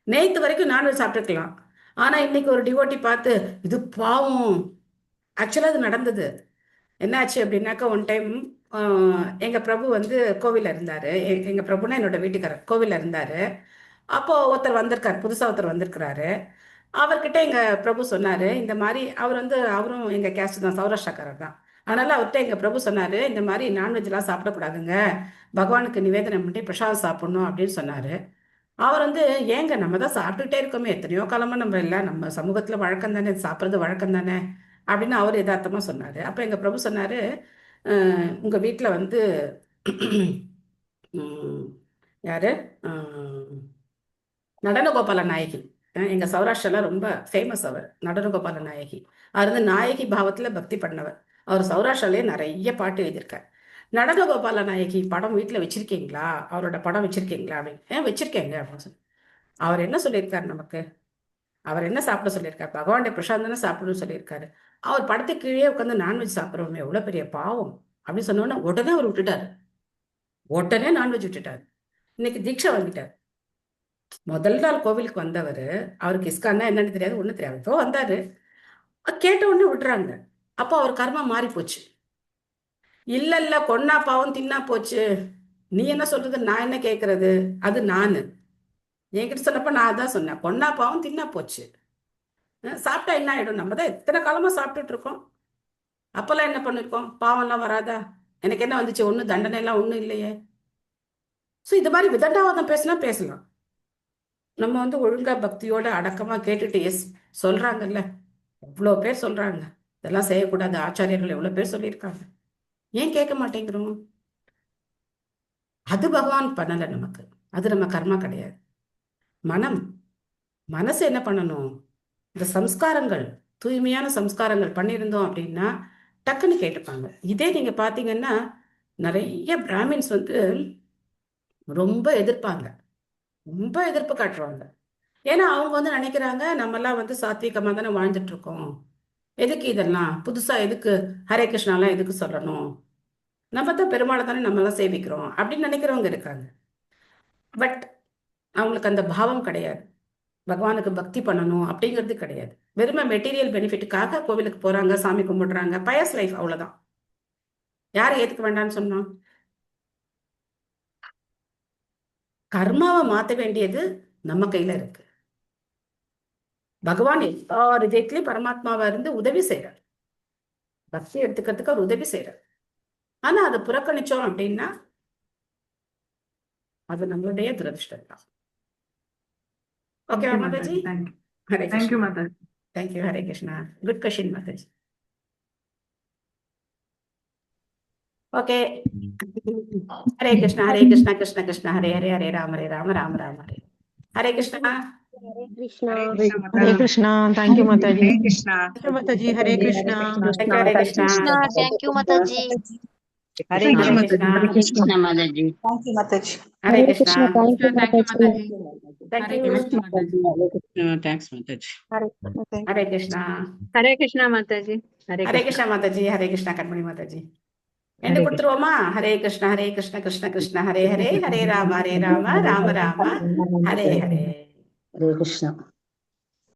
நேத்து வரைக்கும் நான்வெஜ் சாப்பிட்டுக்கலாம். ஆனா இன்னைக்கு ஒரு டிவோட்டி பார்த்து இது பாவம். ஆக்சுவலா அது நடந்தது. என்னாச்சு அப்படின்னாக்கா, ஒன் டைம் எங்க பிரபு வந்து கோவில்ல இருந்தாரு. எங்க பிரபுனா என்னோட வீட்டுக்காரர் கோவில்ல இருந்தாரு. அப்போ ஒருத்தர் வந்திருக்காரு, புதுசா ஒருத்தர் வந்திருக்கிறாரு. அவர்கிட்ட எங்க பிரபு சொன்னாரு, இந்த மாதிரி அவரும் எங்க கேஸ்ட் தான், சௌராஷ்டிராக்காரர் தான். அதனால அவர்கிட்ட எங்க பிரபு சொன்னாரு, இந்த மாதிரி நான்வெஜ்லாம் சாப்பிடக்கூடாதுங்க, பகவானுக்கு நிவேதனம் பண்ணி பிரசாதம் சாப்பிடணும் அப்படின்னு சொன்னாரு. அவர் வந்து ஏங்க நம்ம தான் சாப்பிட்டுட்டே இருக்கோமே, எத்தனையோ காலமா நம்ம இல்லை, நம்ம சமூகத்துல வழக்கம் தானே, சாப்பிட்றது வழக்கம் தானே அப்படின்னு அவர் யதார்த்தமா சொன்னாரு. அப்ப எங்க பிரபு சொன்னாரு, உங்க வீட்டுல வந்து யாரு நடனகோபால நாயகி, எங்க சௌராஷ்டிரால ரொம்ப ஃபேமஸ் அவர் நடனகோபால நாயகி. அவர் வந்து நாயகி பாவத்துல பக்தி பண்ணவர். அவர் சௌராஷ்டிராலேயே நிறைய பாட்டு எழுதியிருக்கார். நடனகோபால நாயகி படம் வீட்டுல வச்சிருக்கீங்களா? அவரோட படம் வச்சிருக்கீங்களா அப்படின்னு. வச்சிருக்கேங்க அப்படின்னு சொல்லி. அவர் என்ன சொல்லியிருக்காரு நமக்கு? அவர் என்ன சாப்பிட சொல்லியிருக்காரு? பகவானுடைய பிரசாந்தனை சாப்பிடணும்னு சொல்லியிருக்காரு. அவர் படத்துக்கு கீழே உட்காந்து நான்வெஜ் சாப்பிட்றோமே எவ்வளவு பெரிய பாவம் அப்படின்னு சொன்னோன்னா உடனே அவர் விட்டுட்டாரு. உடனே நான்வெஜ் விட்டுட்டாரு. இன்னைக்கு தீட்சை வாங்கிட்டார். முதல் நாள் கோவிலுக்கு வந்தவர், அவருக்கு இஸ்கான்னா என்னன்னு தெரியாது, ஒன்றும் தெரியாது. இப்போ வந்தாரு, கேட்ட உடனே விட்டுறாங்க. அப்போ அவர் கர்மா மாறி போச்சு. இல்ல கொன்னா பாவம் தின்னா போச்சு, நீ என்ன சொல்றது, நான் என்ன கேட்கறது, அது நானு. என்கிட்ட சொன்னப்ப நான் அதான் சொன்னேன், கொன்னா பாவம் தின்னா போச்சு. சாப்பிட்டா என்ன ஆயிடும்? நம்ம தான் எத்தனை காலமா சாப்பிட்டுட்டு இருக்கோம். அப்பெல்லாம் என்ன பண்ணிருக்கோம்? பாவம்லாம் வராதா? எனக்கு என்ன வந்துச்சு? ஒன்றும் தண்டனை எல்லாம் ஒன்றும் இல்லையே. ஸோ இது மாதிரி விதண்டாவாதம் பேசினா பேசலாம். நம்ம வந்து ஒழுங்கா பக்தியோட அடக்கமா கேட்டுட்டு எஸ் சொல்றாங்கல்ல, எவ்வளோ பேர் சொல்றாங்க இதெல்லாம் செய்யக்கூடாது, ஆச்சாரியர்கள் எவ்வளோ பேர் சொல்லியிருக்காங்க. ஏன் கேட்க மாட்டேங்கிறோம்? அது பகவான் பண்ணல நமக்கு, அது நம்ம கர்மா கிடையாது. மனசு என்ன பண்ணணும்? இந்த சம்ஸ்காரங்கள், தூய்மையான சம்ஸ்காரங்கள் பண்ணியிருந்தோம் அப்படின்னா டக்குன்னு கேட்டுப்பாங்க. இதே நீங்க பாத்தீங்கன்னா நிறைய பிராமின்ஸ் வந்து ரொம்ப எதிர்ப்பாங்க, ரொம்ப எதிர்ப்பு காட்டுறாங்க. ஏன்னா அவங்க வந்து நினைக்கிறாங்க நம்மெல்லாம் வந்து சாத்வீகமா தானே வாழ்ந்துட்டு இருக்கோம், எதுக்கு இதெல்லாம் புதுசா, எதுக்கு ஹரே கிருஷ்ணாலாம் எதுக்கு சொல்லணும், நம்ம தான் பெருமாளை தானே நம்மளாம் சேவிக்கிறோம் அப்படின்னு நினைக்கிறவங்க இருக்காங்க. பட் அவங்களுக்கு அந்த பாவம் கிடையாது, பகவானுக்கு பக்தி பண்ணணும் அப்படிங்கிறது கிடையாது. வெறுமை மெட்டீரியல் பெனிஃபிட்டுக்காக கோவிலுக்கு போறாங்க, சாமி கும்பிடுறாங்க, பயஸ் லைஃப், அவ்வளவுதான். யாரை ஏத்துக்க வேண்டாம்னு சொன்னோம்? கர்மாவை மாற்ற வேண்டியது நம்ம கையில இருக்கு. பகவான் எல்லா இதயத்திலையும் பரமாத்மாவா இருந்து உதவி செய்யறார், பக்தி எடுத்துக்கிறதுக்கு அவர் உதவி செய்யறார். ஆனா அதை புறக்கணிச்சோம் அப்படின்னா அது நம்மளுடைய துரதிருஷ்டம் தான். ஓகேவா Mataji? Hare Krishna. Thank you. Hare Krishna. Good question Mataji. Okay. Hare Krishna. Hare Krishna. Krishna Krishna Hare Hare, Hare Rama Rama Rama Hare. Hare Krishna. Hare Krishna. Hare Krishna. Thank you Mataji. Mataji. Hare Krishna. Hare Krishna. Thank you Mataji. Hare Krishna. Krishna Mataji. Thank you Mataji. Hare Krishna. Thank you Mataji. Thank you. Thanks Mataji. Hare Krishna. Hare Krishna மாதாஜி. ஹரே கிருஷ்ணா மாதாஜி. ஹரே கிருஷ்ணா. கண்மணி மாதாஜி என்ன கொடுத்துருவோமா? ஹரே கிருஷ்ணா. ஹரே கிருஷ்ண கிருஷ்ண கிருஷ்ண ஹரே ஹரே, ஹரே ராம ராம ராம ஹரே ஹரே. ஹரே கிருஷ்ணா.